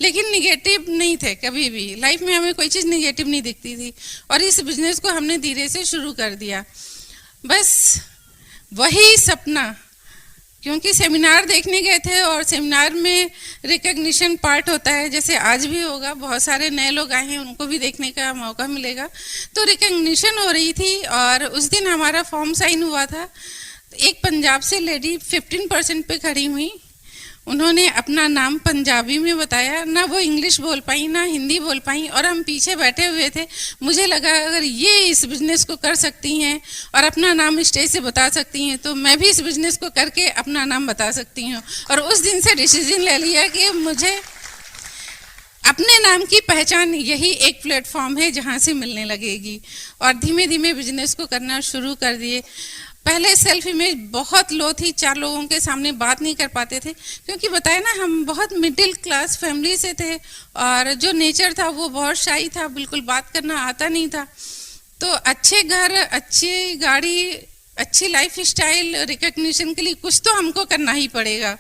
लेकिन निगेटिव नहीं थे, कभी भी लाइफ में हमें कोई चीज़ निगेटिव नहीं दिखती थी। और इस बिजनेस को हमने धीरे से शुरू कर दिया, बस वही सपना। क्योंकि सेमिनार देखने गए थे और सेमिनार में रिकग्निशन पार्ट होता है, जैसे आज भी होगा, बहुत सारे नए लोग आए हैं उनको भी देखने का मौका मिलेगा। तो रिकग्निशन हो रही थी और उस दिन हमारा फॉर्म साइन हुआ था। एक पंजाब से लेडी 15% पे खड़ी हुई, उन्होंने अपना नाम पंजाबी में बताया, ना वो इंग्लिश बोल पाई ना हिंदी बोल पाई, और हम पीछे बैठे हुए थे। मुझे लगा अगर ये इस बिज़नेस को कर सकती हैं और अपना नाम स्टेज से बता सकती हैं तो मैं भी इस बिज़नेस को करके अपना नाम बता सकती हूँ। और उस दिन से डिसीजन ले लिया कि मुझे अपने नाम की पहचान यही एक प्लेटफॉर्म है जहाँ से मिलने लगेगी। और धीमे धीमे बिजनेस को करना शुरू कर दिए। पहले सेल्फ इमेज बहुत लो थी, 4 लोगों के सामने बात नहीं कर पाते थे, क्योंकि बताया ना हम बहुत मिडिल क्लास फैमिली से थे और जो नेचर था वो बहुत शाई था, बिल्कुल बात करना आता नहीं था। तो अच्छे घर, अच्छी गाड़ी, अच्छी लाइफ स्टाइल रिकग्निशन के लिए कुछ तो हमको करना ही पड़ेगा,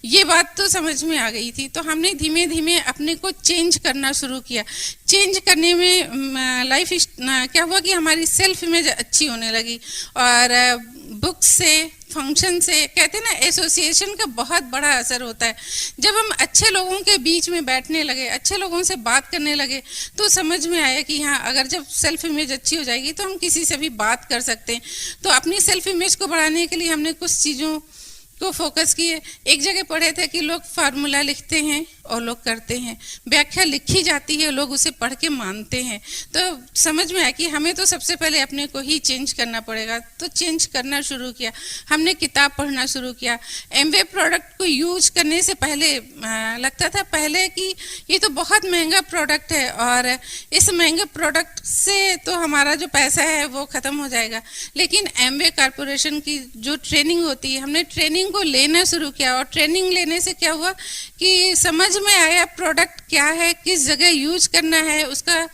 ये बात तो समझ में आ गई थी। तो हमने धीमे धीमे अपने को चेंज करना शुरू किया। चेंज करने में लाइफ क्या हुआ कि हमारी सेल्फ इमेज अच्छी होने लगी। और बुक से, फंक्शन से, कहते हैं ना एसोसिएशन का बहुत बड़ा असर होता है। जब हम अच्छे लोगों के बीच में बैठने लगे, अच्छे लोगों से बात करने लगे, तो समझ में आया कि हाँ, अगर जब सेल्फ इमेज अच्छी हो जाएगी तो हम किसी से भी बात कर सकते हैं। तो अपनी सेल्फ इमेज को बढ़ाने के लिए हमने कुछ चीज़ों को फोकस किए। एक जगह पढ़े थे कि लोग फार्मूला लिखते हैं और लोग करते हैं, व्याख्या लिखी जाती है, लोग उसे पढ़ के मानते हैं। तो समझ में आया कि हमें तो सबसे पहले अपने को ही चेंज करना पड़ेगा। तो चेंज करना शुरू किया, हमने किताब पढ़ना शुरू किया। एमवे प्रोडक्ट को यूज करने से पहले लगता था पहले कि ये तो बहुत महंगा प्रोडक्ट है और इस महंगे प्रोडक्ट से तो हमारा जो पैसा है वो ख़त्म हो जाएगा। लेकिन एमवे कॉरपोरेशन की जो ट्रेनिंग होती है, हमने ट्रेनिंग को लेना शुरू किया। और ट्रेनिंग लेने से क्या हुआ कि समझ में आया प्रोडक्ट क्या है, किस जगह यूज करना है, उसका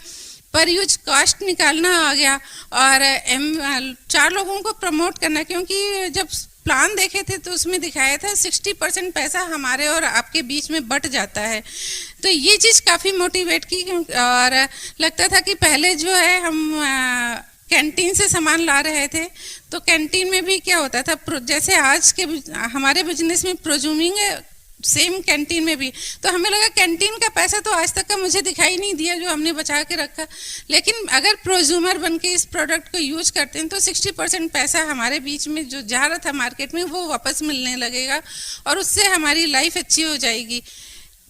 पर यूज कॉस्ट निकालना आ गया। और 4 लोगों को प्रमोट करना, क्योंकि जब प्लान देखे थे तो उसमें दिखाया था 60% पैसा हमारे और आपके बीच में बट जाता है। तो ये चीज़ काफ़ी मोटिवेट की। और लगता था कि पहले जो है हम कैंटीन से सामान ला रहे थे, तो कैंटीन में भी क्या होता था, जैसे आज के हमारे बिजनेस में प्रोज्यूमिंग है, सेम कैंटीन में भी। तो हमें लगा कैंटीन का पैसा तो आज तक का मुझे दिखाई नहीं दिया जो हमने बचा के रखा। लेकिन अगर प्रोज्यूमर बन के इस प्रोडक्ट को यूज करते हैं तो 60% पैसा हमारे बीच में जो जा रहा था मार्केट में वो वापस मिलने लगेगा और उससे हमारी लाइफ अच्छी हो जाएगी।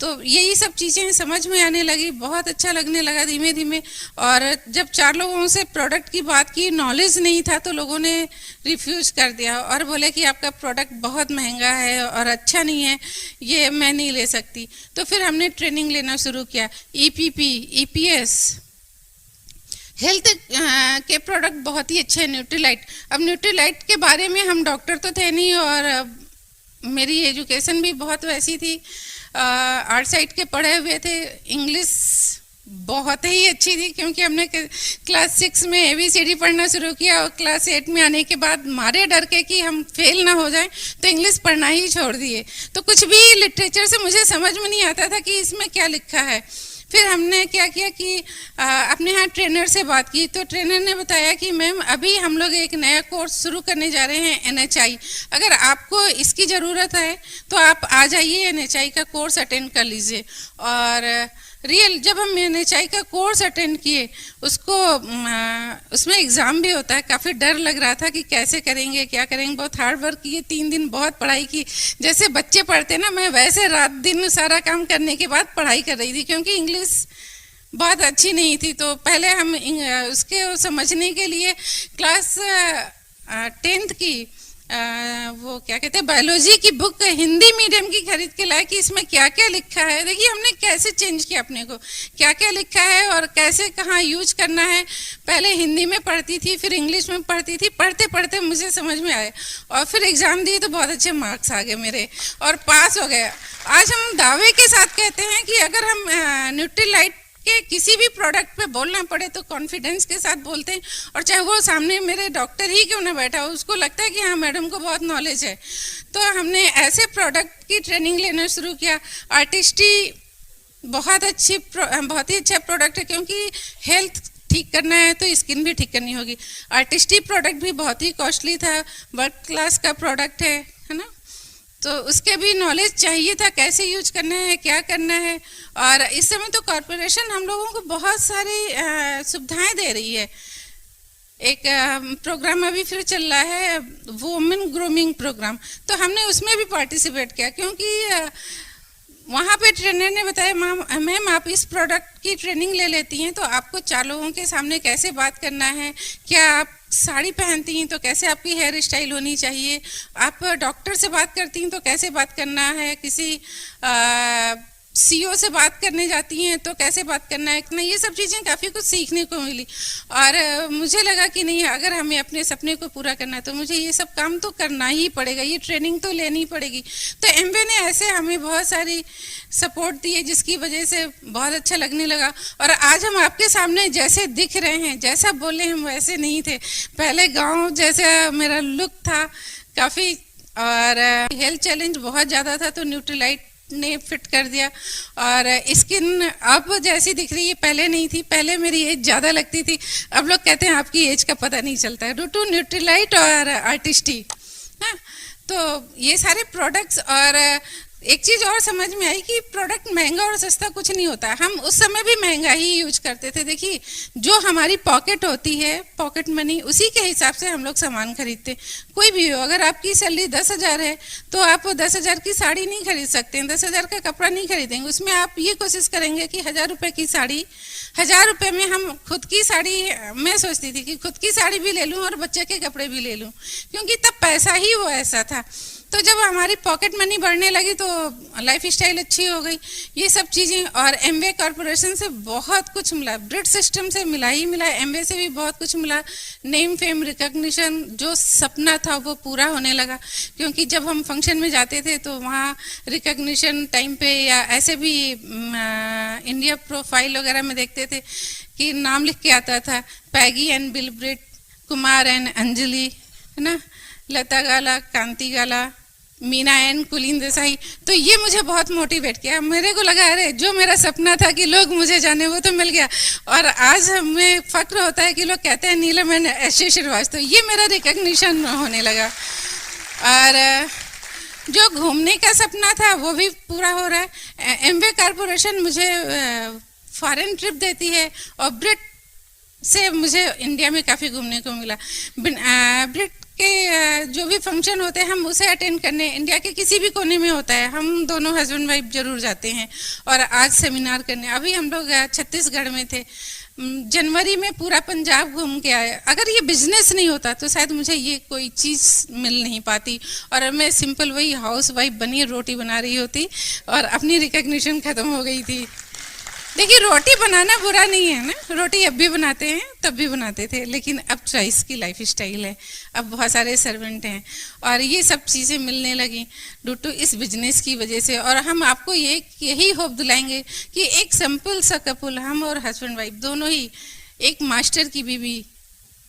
तो यही सब चीज़ें समझ में आने लगी, बहुत अच्छा लगने लगा धीमे धीमे। और जब 4 लोगों से प्रोडक्ट की बात की, नॉलेज नहीं था, तो लोगों ने रिफ्यूज़ कर दिया और बोले कि आपका प्रोडक्ट बहुत महंगा है और अच्छा नहीं है, ये मैं नहीं ले सकती। तो फिर हमने ट्रेनिंग लेना शुरू किया, EPP, EPS, हेल्थ के प्रोडक्ट बहुत ही अच्छे हैं। न्यूट्रीलाइट, अब न्यूट्रीलाइट के बारे में हम डॉक्टर तो थे नहीं और मेरी एजुकेशन भी बहुत वैसी थी, आर्ट साइड के पढ़े हुए थे, इंग्लिश बहुत ही अच्छी थी क्योंकि हमने क्लास 6 में ABCD पढ़ना शुरू किया और क्लास 8 में आने के बाद मारे डर के कि हम फेल ना हो जाएं तो इंग्लिश पढ़ना ही छोड़ दिए। तो कुछ भी लिटरेचर से मुझे समझ में नहीं आता था कि इसमें क्या लिखा है। फिर हमने क्या किया कि अपने यहाँ ट्रेनर से बात की, तो ट्रेनर ने बताया कि मैम अभी हम लोग एक नया कोर्स शुरू करने जा रहे हैं, NHI, अगर आपको इसकी ज़रूरत है तो आप आ जाइए, NHI का कोर्स अटेंड कर लीजिए। और रियल जब हम NHI का कोर्स अटेंड किए, उसमें एग्ज़ाम भी होता है, काफ़ी डर लग रहा था कि कैसे करेंगे, क्या करेंगे। बहुत हार्ड वर्क किए, 3 दिन बहुत पढ़ाई की, जैसे बच्चे पढ़ते ना, मैं वैसे रात दिन सारा काम करने के बाद पढ़ाई कर रही थी क्योंकि इंग्लिश बहुत अच्छी नहीं थी। तो पहले हम उसके समझने के लिए क्लास 10th की वो क्या कहते हैं, बायोलॉजी की बुक हिंदी मीडियम की खरीद के लाए कि इसमें क्या क्या लिखा है। देखिए हमने कैसे चेंज किया अपने को, क्या क्या लिखा है और कैसे कहाँ यूज करना है। पहले हिंदी में पढ़ती थी, फिर इंग्लिश में पढ़ती थी, पढ़ते पढ़ते मुझे समझ में आए और फिर एग्ज़ाम दिए तो बहुत अच्छे मार्क्स आ गए मेरे और पास हो गया। आज हम दावे के साथ कहते हैं कि अगर हम न्यूट्रीलाइट के किसी भी प्रोडक्ट पे बोलना पड़े तो कॉन्फिडेंस के साथ बोलते हैं, और चाहे वो सामने मेरे डॉक्टर ही क्यों ना बैठा हो, उसको लगता है कि हाँ मैडम को बहुत नॉलेज है। तो हमने ऐसे प्रोडक्ट की ट्रेनिंग लेना शुरू किया। आर्टिस्टी बहुत ही अच्छा प्रोडक्ट है क्योंकि हेल्थ ठीक करना है तो स्किन भी ठीक करनी होगी। आर्टिस्टी प्रोडक्ट भी बहुत ही कॉस्टली था, वर्क क्लास का प्रोडक्ट है ना, तो उसके भी नॉलेज चाहिए था, कैसे यूज करना है, क्या करना है। और इस समय तो कॉरपोरेशन हम लोगों को बहुत सारी सुविधाएं दे रही है। एक प्रोग्राम अभी फिर चल रहा है, वुमेन ग्रूमिंग प्रोग्राम, तो हमने उसमें भी पार्टिसिपेट किया क्योंकि वहाँ पे ट्रेनर ने बताया मैम आप इस प्रोडक्ट की ट्रेनिंग ले लेती हैं तो आपको 4 लोगों के सामने कैसे बात करना है, क्या आप साड़ी पहनती हैं तो कैसे आपकी हेयर स्टाइल होनी चाहिए, आप डॉक्टर से बात करती हैं तो कैसे बात करना है, किसी CEO से बात करने जाती हैं तो कैसे बात करना है, इतना ये सब चीज़ें काफ़ी कुछ सीखने को मिली। और मुझे लगा कि नहीं, अगर हमें अपने सपने को पूरा करना है तो मुझे ये सब काम तो करना ही पड़ेगा, ये ट्रेनिंग तो लेनी पड़ेगी। तो एमवे ने ऐसे हमें बहुत सारी सपोर्ट दी है जिसकी वजह से बहुत अच्छा लगने लगा। और आज हम आपके सामने जैसे दिख रहे हैं, जैसा बोले हम वैसे नहीं थे। पहले गाँव जैसा मेरा लुक था काफ़ी, और हेल्थ चैलेंज बहुत ज़्यादा था तो न्यूट्रीलाइट ने फिट कर दिया। और स्किन अब जैसी दिख रही है पहले नहीं थी, पहले मेरी एज ज़्यादा लगती थी, अब लोग कहते हैं आपकी एज का पता नहीं चलता है, ड्यू टू न्यूट्रीलाइट और आर्टिस्टी। हाँ, तो ये सारे प्रोडक्ट्स। और एक चीज़ और समझ में आई कि प्रोडक्ट महंगा और सस्ता कुछ नहीं होता। हम उस समय भी महंगा ही यूज करते थे। देखिए जो हमारी पॉकेट होती है, पॉकेट मनी, उसी के हिसाब से हम लोग सामान खरीदते। कोई भी हो, अगर आपकी सैलरी 10,000 है तो आप 10,000 की साड़ी नहीं खरीद सकते हैं, 10,000 का कपड़ा नहीं खरीदेंगे। उसमें आप ये कोशिश करेंगे कि 1,000 रुपये की साड़ी, 1,000 रुपये में हम खुद की साड़ी, मैं सोचती थी कि खुद की साड़ी भी ले लूँ और बच्चे के कपड़े भी ले लूँ, क्योंकि तब पैसा ही वो ऐसा था। तो जब हमारी पॉकेट मनी बढ़ने लगी तो लाइफ स्टाइल अच्छी हो गई, ये सब चीज़ें। और एमवे कॉरपोरेशन से बहुत कुछ मिला, ब्रिड सिस्टम से मिला ही मिला, एमवे से भी बहुत कुछ मिला। नेम फेम रिकॉग्निशन, जो सपना था वो पूरा होने लगा, क्योंकि जब हम फंक्शन में जाते थे तो वहाँ रिकॉग्निशन टाइम पे या ऐसे भी इंडिया प्रोफाइल वगैरह में देखते थे कि नाम लिख के आता था, Peggy and Bill Bird, Kumar and Anjali, है ना, लता गाला, कांति गाला, मीना एन कुलीन देसाई। तो ये मुझे बहुत मोटिवेट किया। मेरे को लगा अरे जो मेरा सपना था कि लोग मुझे जाने वो तो मिल गया। और आज हमें फक्र होता है कि लोग कहते हैं नीलम एंड ऐशे श्रीवास्तव, ये मेरा रिकॉग्निशन होने लगा। और जो घूमने का सपना था वो भी पूरा हो रहा है। एमवे कॉरपोरेशन मुझे फॉरेन ट्रिप देती है और ब्रिट से मुझे इंडिया में काफ़ी घूमने को मिला। ब्रिट कि जो भी फंक्शन होते हैं हम उसे अटेंड करने, इंडिया के किसी भी कोने में होता है, हम दोनों हस्बैंड वाइफ जरूर जाते हैं। और आज सेमिनार करने, अभी हम लोग छत्तीसगढ़ में थे, जनवरी में पूरा पंजाब घूम के आए। अगर ये बिजनेस नहीं होता तो शायद मुझे ये कोई चीज़ मिल नहीं पाती, और मैं सिंपल वही हाउस वाइफ बनी रोटी बना रही होती और अपनी रिकग्निशन ख़त्म हो गई थी। देखिए, रोटी बनाना बुरा नहीं है ना, रोटी अब भी बनाते हैं, तब भी बनाते थे, लेकिन अब चॉइस की लाइफ स्टाइल है, अब बहुत सारे सर्वेंट हैं और ये सब चीज़ें मिलने लगी ड्यू टू इस बिजनेस की वजह से। और हम आपको यही होप दिलाएंगे कि एक सिंपल सा कपल, हम और हस्बैंड वाइफ दोनों ही, एक मास्टर की बीवी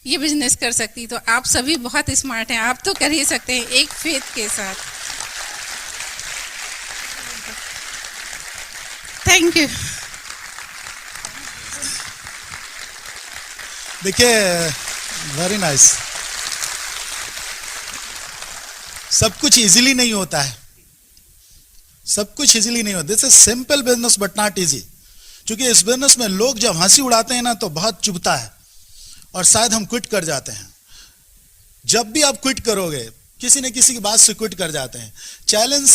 ये बिजनेस कर सकती, तो आप सभी बहुत स्मार्ट हैं, आप तो कर ही सकते हैं एक फेथ के साथ। Thank you. देखिए, वेरी नाइस। सब कुछ इजीली नहीं होता है, सब कुछ इजीली नहीं होता। This is simple business but not easy. क्योंकि इस बिजनेस में लोग जब हंसी उड़ाते हैं ना तो बहुत चुभता है और शायद हम क्विट कर जाते हैं। जब भी आप क्विट करोगे, किसी न किसी की बात से क्विट कर जाते हैं। चैलेंज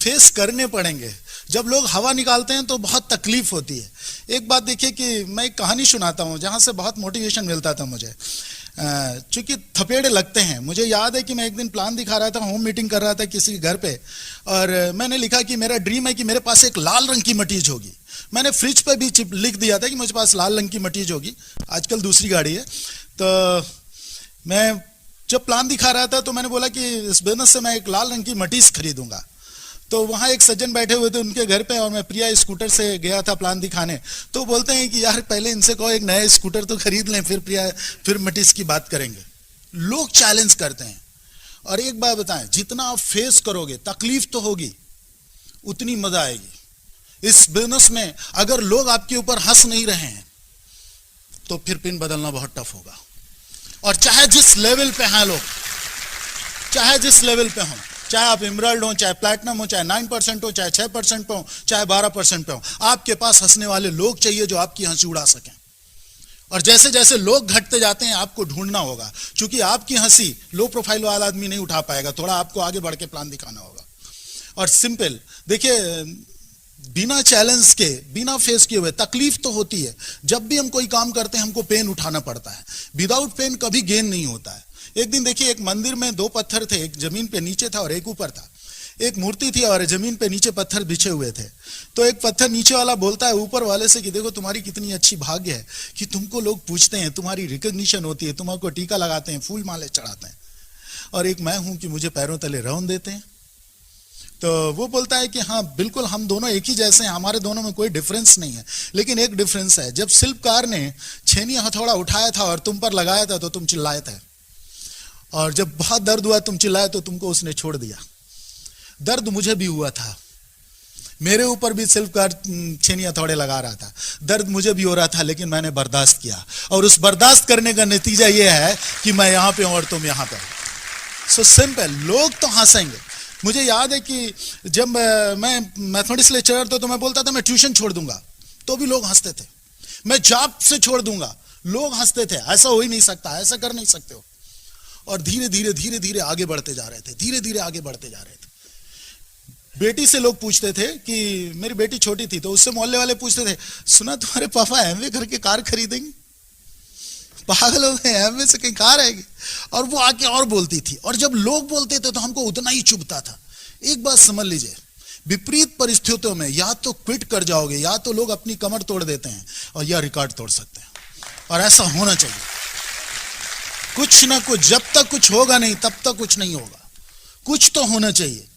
फेस करने पड़ेंगे। जब लोग हवा निकालते हैं तो बहुत तकलीफ होती है। एक बात देखिए कि मैं एक कहानी सुनाता हूँ जहाँ से बहुत मोटिवेशन मिलता था मुझे। चूंकि थपेड़े लगते हैं, मुझे याद है कि मैं एक दिन प्लान दिखा रहा था, होम मीटिंग कर रहा था किसी के घर पे, और मैंने लिखा कि मेरा ड्रीम है कि मेरे पास एक लाल रंग की मटीज होगी। मैंने फ्रिज पे भी लिख दिया था कि मुझे पास लाल रंग की मटीज होगी। आजकल दूसरी गाड़ी है। तो मैं जब प्लान दिखा रहा था तो मैंने बोला कि इस बिजनेस से मैं एक लाल रंग की मटीज खरीदूंगा। तो वहाँ एक सज्जन बैठे हुए थे उनके घर पे, और मैं प्रिया स्कूटर से गया था प्लान दिखाने। तो बोलते हैं कि यार पहले इनसे कहो एक नया स्कूटर तो खरीद लें, फिर मटीज की बात करेंगे। लोग चैलेंज करते हैं। और एक बात बताएं, जितना आप फेस करोगे, तकलीफ तो होगी, उतनी मजा आएगी। इस बिजनेस में अगर लोग आपके ऊपर हंस नहीं रहे हैं तो फिर पिन बदलना बहुत टफ होगा। और चाहे जिस लेवल पे हैं लोग, चाहे जिस लेवल पे हों, चाहे आप एमराल्ड हो, चाहे प्लैटिनम हो, चाहे 9% हो, चाहे 6% पे हो, चाहे 12% पे हो, आपके पास हंसने वाले लोग चाहिए जो आपकी हंसी उड़ा सकें। और जैसे जैसे लोग घटते जाते हैं आपको ढूंढना होगा, क्योंकि आपकी हंसी लो प्रोफाइल वाला आदमी नहीं उठा पाएगा, थोड़ा आपको आगे बढ़ के प्लान दिखाना होगा। और सिंपल देखिए, बिना चैलेंज के, बिना फेस किए हुए तकलीफ तो होती है। जब भी हम कोई काम करते हैं हमको पेन उठाना पड़ता है। विदाउट पेन कभी गेन नहीं होता है। एक दिन देखिए, एक मंदिर में दो पत्थर थे, एक जमीन पे नीचे था और एक ऊपर था। एक मूर्ति थी और जमीन पे नीचे पत्थर बिछे हुए थे। तो एक पत्थर नीचे वाला बोलता है ऊपर वाले से कि देखो तुम्हारी कितनी अच्छी भाग्य है कि तुमको लोग पूछते हैं, तुम्हारी रिकॉग्निशन होती है, तुमको टीका लगाते हैं, फूल माले चढ़ाते हैं, और एक मैं हूं कि मुझे पैरों तले रौंद देते हैं। तो वो बोलता है कि हाँ बिल्कुल, हम दोनों एक ही जैसे हैं, हमारे दोनों में कोई डिफरेंस नहीं है, लेकिन एक डिफरेंस है, जब शिल्पकार ने छेनी हथौड़ा उठाया था और तुम पर लगाया था तो तुम चिल्लाए थे, और जब बहुत दर्द हुआ तुम चिल्लाए तो तुमको उसने छोड़ दिया। दर्द मुझे भी हुआ था, मेरे ऊपर भी शिल्पकार छेनी हथौड़े लगा रहा था, दर्द मुझे भी हो रहा था, लेकिन मैंने बर्दाश्त किया, और उस बर्दाश्त करने का नतीजा ये है कि मैं यहां पे हूं और तुम यहां पे हो। So simple. लोग तो हंसेंगे। मुझे याद है कि जब मैं मैथमेटिक्स लेक्चरर था तो मैं बोलता था मैं ट्यूशन छोड़ दूंगा, तो भी लोग हंसते थे। मैं जॉब से छोड़ दूंगा, लोग हंसते थे, ऐसा हो ही नहीं सकता, ऐसा कर नहीं सकते हो। और धीरे धीरे धीरे धीरे आगे बढ़ते जा रहे थे, धीरे धीरे आगे बढ़ते जा रहे थे। बेटी से लोग पूछते थे कि मेरी बेटी छोटी थी तो उससे मोहल्ले वाले पूछते थे, सुना तुम्हारे पापा एमवे करके कार खरीदेंगे? पागल हो गए, एमवे से कहीं कार आएगी? और वो आके और बोलती थी, और जब लोग बोलते थे तो हमको उतना ही चुभता था। एक बात समझ लीजिए, विपरीत परिस्थितियों में या तो क्विट कर जाओगे, या तो लोग अपनी कमर तोड़ देते हैं, और या रिकॉर्ड तोड़ सकते हैं। और ऐसा होना चाहिए। कुछ ना कुछ, जब तक कुछ होगा नहीं तब तक कुछ नहीं होगा। कुछ तो होना चाहिए,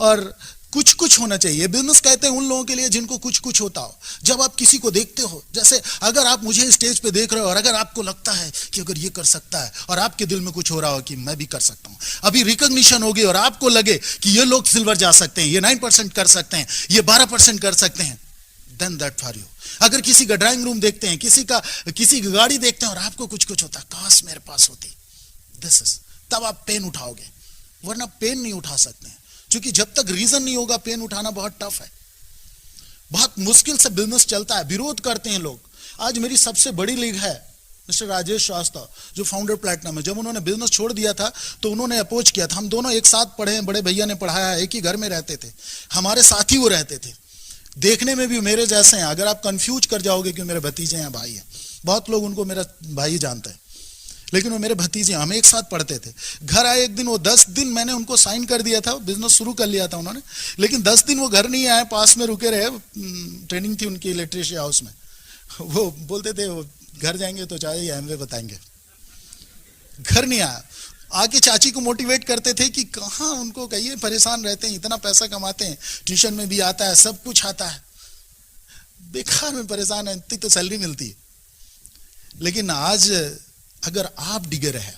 और कुछ कुछ होना चाहिए। बिजनेस कहते हैं उन लोगों के लिए जिनको कुछ कुछ होता हो। जब आप किसी को देखते हो, जैसे अगर आप मुझे स्टेज पे देख रहे हो और अगर आपको लगता है कि अगर ये कर सकता है, और आपके दिल में कुछ हो रहा हो कि मैं भी कर सकता हूं, अभी रिकॉग्निशन होगी और आपको लगे कि ये लोग सिल्वर जा सकते हैं, ये 9% कर सकते हैं, ये 12% कर सकते हैं, देन दैट फॉर यू। अगर किसी का ड्राइंग रूम देखते हैं, किसी की गाड़ी देखते हैं और आपको कुछ कुछ होता है, काश मेरे पास होती, दिस इज, तब आप पेन उठाओगे, वरना पेन नहीं उठा सकते हैं। क्योंकि जब तक रीजन नहीं होगा, पेन उठाना बहुत टफ है। बहुत मुश्किल से बिजनेस चलता है, विरोध करते हैं लोग। आज मेरी सबसे बड़ी लीग है मिस्टर राजेश श्रीवास्तव जो फाउंडर प्लैटिनम है, जब उन्होंने बिजनेस छोड़ दिया था तो उन्होंने अप्रोच किया था। हम दोनों एक साथ पढ़े हैं, बड़े भैया ने पढ़ाया, एक ही घर में रहते थे, हमारे साथ ही वो रहते थे, देखने में भी मेरे जैसे हैं। अगर आप कंफ्यूज कर जाओगे कि मेरे भतीजे हैं, भाई हैं, बहुत लोग उनको मेरा भाई जानते हैं, लेकिन वो मेरे भतीजे, हम एक साथ पढ़ते थे। घर आए एक दिन, वो 10 दिन मैंने उनको साइन कर दिया था, बिजनेस शुरू कर लिया था उन्होंने, लेकिन 10 दिन वो घर नहीं आए, पास में रुके रहे, ट्रेनिंग थी उनकी इलेक्ट्रिशिटी हाउस में। वो बोलते थे वो घर जाएंगे तो चाहे एमवे बताएंगे, घर नहीं आया। आके चाची को मोटिवेट करते थे कि कहाँ उनको कहिए, परेशान रहते हैं, इतना पैसा कमाते हैं, ट्यूशन में भी आता है, सब कुछ आता है, बेकार में परेशान है, इतनी तो सैलरी मिलती है। लेकिन आज अगर आप डिगे रहे,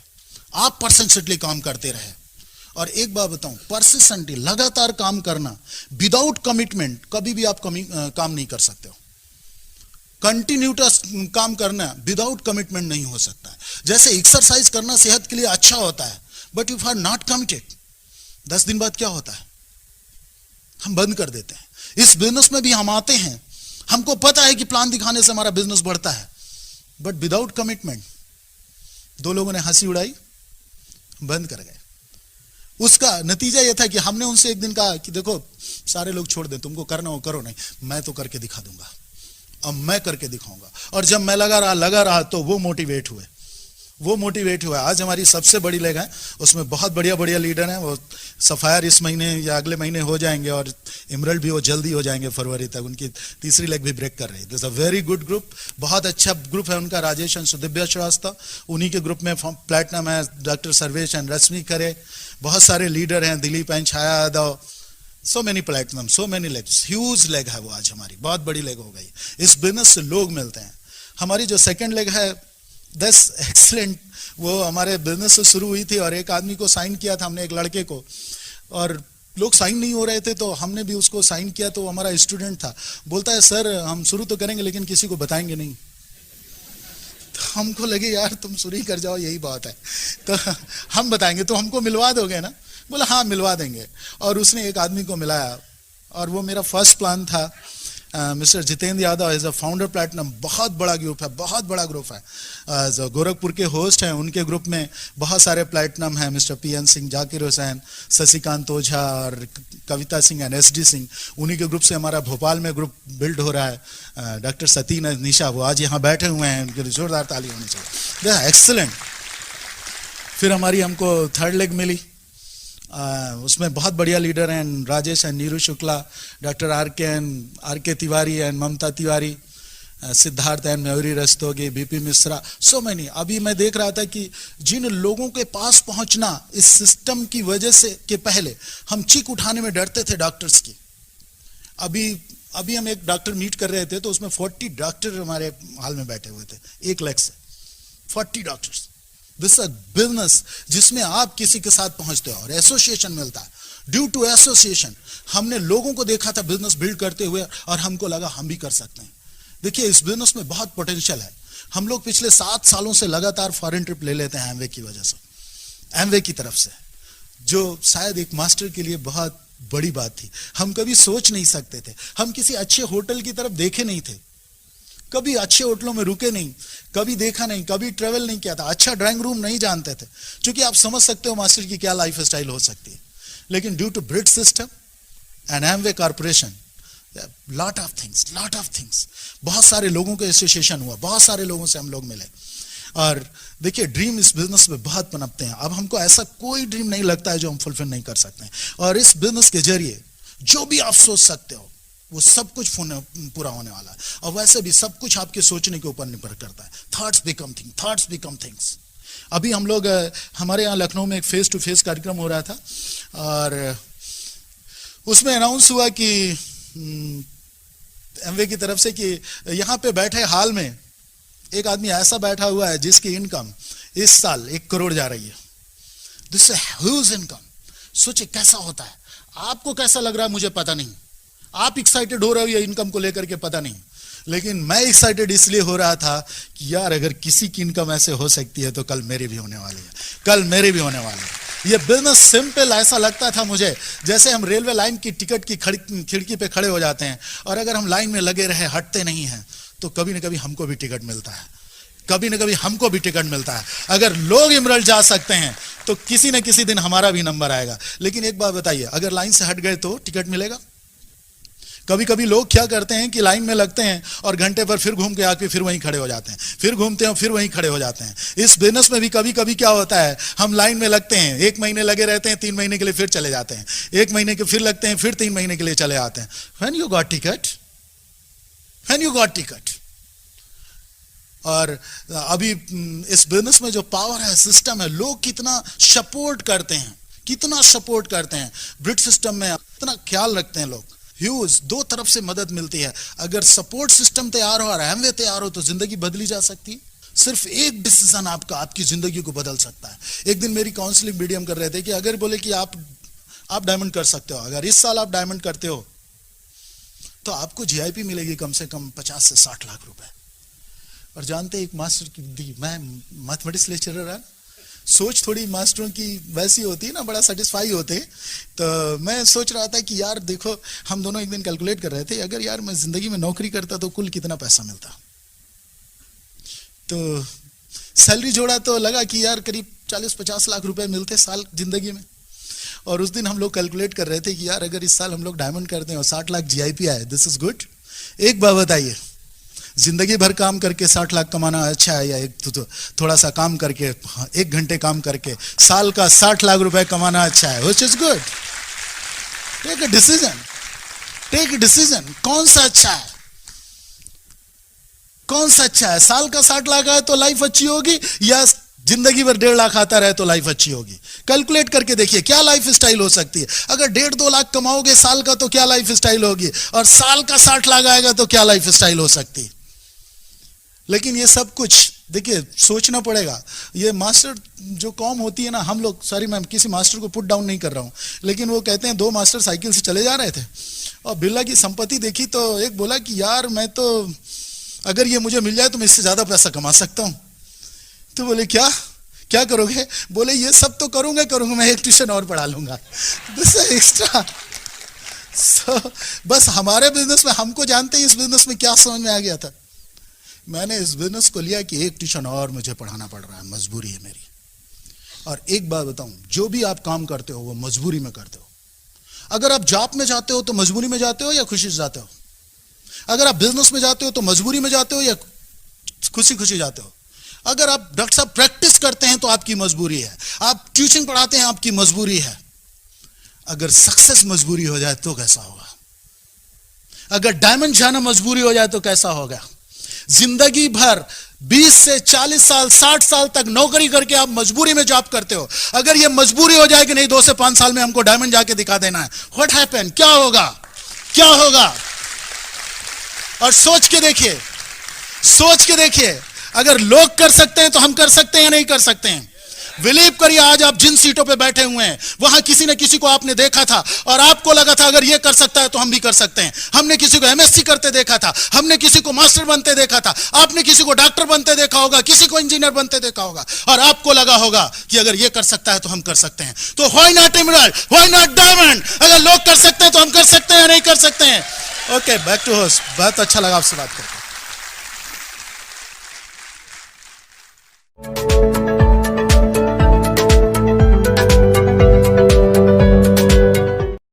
आप परसिस्टेंटली काम करते रहे, और एक बात बताऊं, परसिस्टेंटली लगातार काम करना विदाउट कमिटमेंट कभी भी आप काम नहीं कर सकते हो। कंटिन्यूटस काम करना विदाउट कमिटमेंट नहीं हो सकता है। जैसे एक्सरसाइज करना सेहत के लिए अच्छा होता है, but if are not committed, 10 दिन बाद क्या होता है, हम बंद कर देते हैं। इस बिजनेस में भी हम आते हैं, हमको पता है कि प्लान दिखाने से हमारा बिजनेस बढ़ता है, बट विदाउट कमिटमेंट 2 लोगों ने हंसी उड़ाई, बंद कर गए। उसका नतीजा यह था कि हमने उनसे एक दिन कहा कि देखो सारे लोग छोड़ दे, तुमको करना हो करो, नहीं मैं तो करके दिखा दूंगा, अब मैं करके दिखाऊंगा। और जब मैं लगा रहा तो वो मोटिवेट हुए। आज हमारी सबसे बड़ी लेग है, उसमें बहुत बढ़िया लीडर हैं। वो सफायर इस महीने या अगले महीने हो जाएंगे, और इमरल्ड भी वो जल्दी हो जाएंगे, फरवरी तक। उनकी तीसरी लेग भी ब्रेक कर रही है। This a very good group, बहुत अच्छा ग्रुप है उनका। राजेश एंड सुदिव्या श्रीवास्तव, उन्हीं के ग्रुप में प्लैटिनम है, डॉक्टर सर्वेश एंड रश्मि खरे, बहुत सारे लीडर हैं, Dilip and Chhaya Yadav, so many platinum, so many legs, huge leg है वो। आज हमारी बहुत बड़ी लेग हो गई। इस बिजनेस से लोग मिलते हैं। हमारी जो सेकंड लेग है, 10 एक्सीलेंट, वो हमारे बिजनेस से शुरू हुई थी, और एक आदमी को साइन किया था हमने, एक लड़के को, और लोग साइन नहीं हो रहे थे तो हमने भी उसको साइन किया। तो हमारा स्टूडेंट था, बोलता है सर हम शुरू तो करेंगे लेकिन किसी को बताएंगे नहीं। तो हमको लगे यार तुम शुरू ही कर जाओ, यही बात है, तो हम बताएंगे, तो हमको मिलवा दोगे ना? बोला हाँ मिलवा देंगे। और उसने एक आदमी को मिलाया, और वो मेरा फर्स्ट प्लान था। Mister Jitendra Yadav is a founder platinum, बहुत बड़ा ग्रुप है, जो गोरखपुर के होस्ट हैं, उनके ग्रुप में बहुत सारे प्लैटिनम हैं। मिस्टर PN सिंह, जाकिर हुसैन, शशिकांत ओझा और कविता सिंह एंड SD सिंह, उन्हीं के ग्रुप से हमारा भोपाल में ग्रुप बिल्ड हो रहा है। डॉक्टर सतीन निशा, वो आज यहाँ बैठे हुए हैं, उनके लिए जोरदार ताली होनी चाहिए, एक्सीलेंट। फिर हमारी हमको थर्ड लेग मिली, उसमें बहुत बढ़िया लीडर हैं, Rajesh and Neeru Shukla, doctor RK Tiwari and Mamta Tiwari, Siddharth and Mayuri Rastogi, BP Mishra, so many. अभी मैं देख रहा था कि जिन लोगों के पास पहुंचना इस सिस्टम की वजह से के पहले हम चीख उठाने में डरते थे डॉक्टर्स की, अभी हम एक डॉक्टर मीट कर रहे थे तो उसमें 40 डॉक्टर हमारे हाल में बैठे हुए थे, एक लेग से 40 डॉक्टर्स। दिस बिजनेस जिसमें आप किसी के साथ पहुंचते हो और एसोसिएशन मिलता है। ड्यू टू एसोसिएशन हमने लोगों को देखा था बिजनेस बिल्ड करते हुए, और हमको लगा हम भी कर सकते हैं। देखिए इस बिजनेस में बहुत पोटेंशियल है। हम लोग पिछले 7 सालों से लगातार फॉरेन ट्रिप ले लेते हैं एमवे की वजह से, एमवे की तरफ से, जो शायद एक मास्टर के लिए बहुत बड़ी बात थी। हम कभी सोच नहीं सकते थे, हम किसी अच्छे होटल की तरफ देखे नहीं थे, कभी अच्छे होटलों में रुके नहीं, कभी देखा नहीं, कभी ट्रेवल नहीं किया था, अच्छा ड्राइंग रूम नहीं जानते थे, क्योंकि आप समझ सकते हो मास्टर की क्या लाइफ स्टाइल हो सकती है। लेकिन due to Brit system and Amway corporation, lot of things, बहुत सारे लोगों के एसोसिएशन हुआ, बहुत सारे लोगों से हम लोग मिले। और देखिए ड्रीम इस बिजनेस में बहुत पनपते हैं। अब हमको ऐसा कोई ड्रीम नहीं लगता है जो हम फुलफिल नहीं कर सकते हैं। और इस बिजनेस के जरिए जो भी आप सोच सकते हो वो सब कुछ पूरा होने वाला है। और वैसे भी सब कुछ आपके सोचने के ऊपर निर्भर करता है। Thoughts become things. अभी हम लोग हमारे यहाँ लखनऊ में एक फेस टू फेस कार्यक्रम हो रहा था, और उसमें अनाउंस हुआ कि एमवे की तरफ से कि यहाँ पे बैठे हाल में एक आदमी ऐसा बैठा हुआ है जिसकी इनकम इस साल 1 करोड़ जा रही है। This huge income. सोचिए कैसा होता है। आपको कैसा लग रहा है मुझे पता नहीं, आप एक्साइटेड हो रहे हो ये इनकम को लेकर के पता नहीं, लेकिन मैं एक्साइटेड इसलिए हो रहा था कि यार अगर किसी की इनकम ऐसे हो सकती है तो कल मेरी भी होने वाली है, ये बिजनेस सिंपल ऐसा लगता था मुझे जैसे हम रेलवे लाइन की टिकट की खिड़की पे खड़े हो जाते हैं, और अगर हम लाइन में लगे रहे हटते नहीं हैं तो कभी न कभी हमको भी टिकट मिलता है। कभी ना कभी हमको भी टिकट मिलता है। अगर लोग इमरल्ड जा सकते हैं तो किसी न किसी दिन हमारा भी नंबर आएगा। लेकिन एक बात बताइए, अगर लाइन से हट गए तो टिकट मिलेगा? कभी कभी लोग क्या करते हैं कि लाइन में लगते हैं और घंटे पर फिर घूम के आके फिर वहीं खड़े हो जाते हैं, फिर घूमते हैं फिर वहीं खड़े हो जाते हैं। इस बिजनेस में भी कभी कभी क्या होता है, हम लाइन में लगते हैं, 1 महीने लगे रहते हैं, 3 महीने के लिए फिर चले जाते हैं, 1 महीने के फिर लगते हैं, फिर 3 महीने के लिए चले आते हैं। When you got ticket, when you got ticket. और अभी इस बिजनेस में जो पावर है, सिस्टम है, लोग कितना सपोर्ट करते हैं, कितना सपोर्ट करते हैं। ब्रिट सिस्टम में इतना ख्याल रखते हैं लोग। ह्यूज, 2 तरफ से मदद मिलती है। अगर सपोर्ट सिस्टम तैयार हो और एमवे तैयार हो तो जिंदगी बदली जा सकती है। सिर्फ एक डिसीजन आपकी जिंदगी को बदल सकता है। एक दिन मेरी काउंसलिंग मीडियम कर रहे थे कि अगर बोले कि आप डायमंड कर सकते हो, अगर इस साल आप डायमंड करते हो तो आपको जीआईपी मिलेगी कम से कम 50 से 60 लाख रुपए। और जानते एक मास्टर की, मैं मैथमेटिक्स लेक्चरर है, सोच थोड़ी मास्टरों की वैसी होती है ना, बड़ा सेटिस्फाई होते। तो मैं सोच रहा था कि यार देखो, हम दोनों एक दिन कैलकुलेट कर रहे थे, अगर यार मैं जिंदगी में नौकरी करता तो कुल कितना पैसा मिलता। तो सैलरी जोड़ा तो लगा कि यार करीब 40-50 लाख रुपए मिलते साल जिंदगी में। और उस दिन हम लोग कैलकुलेट कर रहे थे कि यार अगर इस साल हम लोग डायमंड करते हैं और 60 लाख जीआईपी आए, दिस इज गुड। एक बात बताइए, जिंदगी भर काम करके 60 लाख कमाना अच्छा है, या एक थोड़ा सा काम करके 1 घंटे काम करके साल का 60 लाख रुपए कमाना अच्छा है? Which is good. Take a decision, take a decision. कौन सा अच्छा है, कौन सा अच्छा है? साल का 60 लाख आए तो लाइफ अच्छी होगी, या जिंदगी भर 1.5 लाख आता रहे तो लाइफ अच्छी होगी? कैलकुलेट करके देखिए क्या लाइफ स्टाइल हो सकती है। अगर 1.5-2 लाख कमाओगे साल का तो क्या लाइफ स्टाइल होगी, और साल का 60 लाख आएगा तो क्या लाइफ स्टाइल हो सकती है। लेकिन ये सब कुछ देखिए सोचना पड़ेगा। ये मास्टर जो कॉम होती है ना, हम लोग, सॉरी मैं किसी मास्टर को पुट डाउन नहीं कर रहा हूं, लेकिन वो कहते हैं 2 मास्टर साइकिल से चले जा रहे थे और बिरला की संपत्ति देखी तो एक बोला कि यार मैं तो, अगर ये मुझे मिल जाए तो मैं इससे ज्यादा पैसा कमा सकता हूं। तो बोले क्या क्या करोगे? बोले ये सब तो करूंगा, मैं एक ट्यूशन और पढ़ा लूंगा, दिस एक्स्ट्रा। बस हमारे बिजनेस में, हमको जानते हैं इस बिजनेस में क्या समझ में आ गया था, मैंने इस बिजनेस को लिया कि एक ट्यूशन और मुझे पढ़ाना पड़ रहा है, मजबूरी है मेरी। और एक बात बताऊं, जो भी आप काम करते हो वो मजबूरी में करते हो। अगर आप जॉब में जाते हो तो मजबूरी में जाते हो या खुशी से जाते हो? अगर आप बिजनेस में जाते हो तो मजबूरी में जाते हो या खुशी खुशी जाते हो? अगर आप डॉक्टर साहब प्रैक्टिस करते हैं तो आपकी मजबूरी है, आप ट्यूशन पढ़ाते हैं आपकी मजबूरी है। अगर सक्सेस मजबूरी हो जाए तो कैसा होगा? अगर डायमंड जाना मजबूरी हो जाए तो कैसा होगा? जिंदगी भर 20 से 40 साल 60 साल तक नौकरी करके आप मजबूरी में जॉब करते हो। अगर ये मजबूरी हो जाए कि नहीं 2 से 5 साल में हमको डायमंड जाके दिखा देना है, व्हाट हैपन, क्या होगा, क्या होगा? और सोच के देखिए, सोच के देखिए, अगर लोग कर सकते हैं तो हम कर सकते हैं या नहीं कर सकते हैं? बिलीव करिए, आज आप जिन सीटों पे बैठे हुए हैं वहां किसी न किसी को आपने देखा था और आपको लगा था अगर ये कर सकता है तो हम भी कर सकते हैं। हमने किसी को एमएससी करते देखा था, हमने किसी को मास्टर बनते देखा था, आपने किसी को डॉक्टर बनते देखा होगा, किसी को इंजीनियर बनते देखा होगा, और आपको लगा होगा कि अगर ये कर सकता है तो हम कर सकते हैं। तो why not emerald, why not diamond? अगर लोग कर सकते हैं तो हम कर सकते हैं या नहीं कर सकते हैं? Okay, back to host. बहुत अच्छा लगा आपसे बात करके।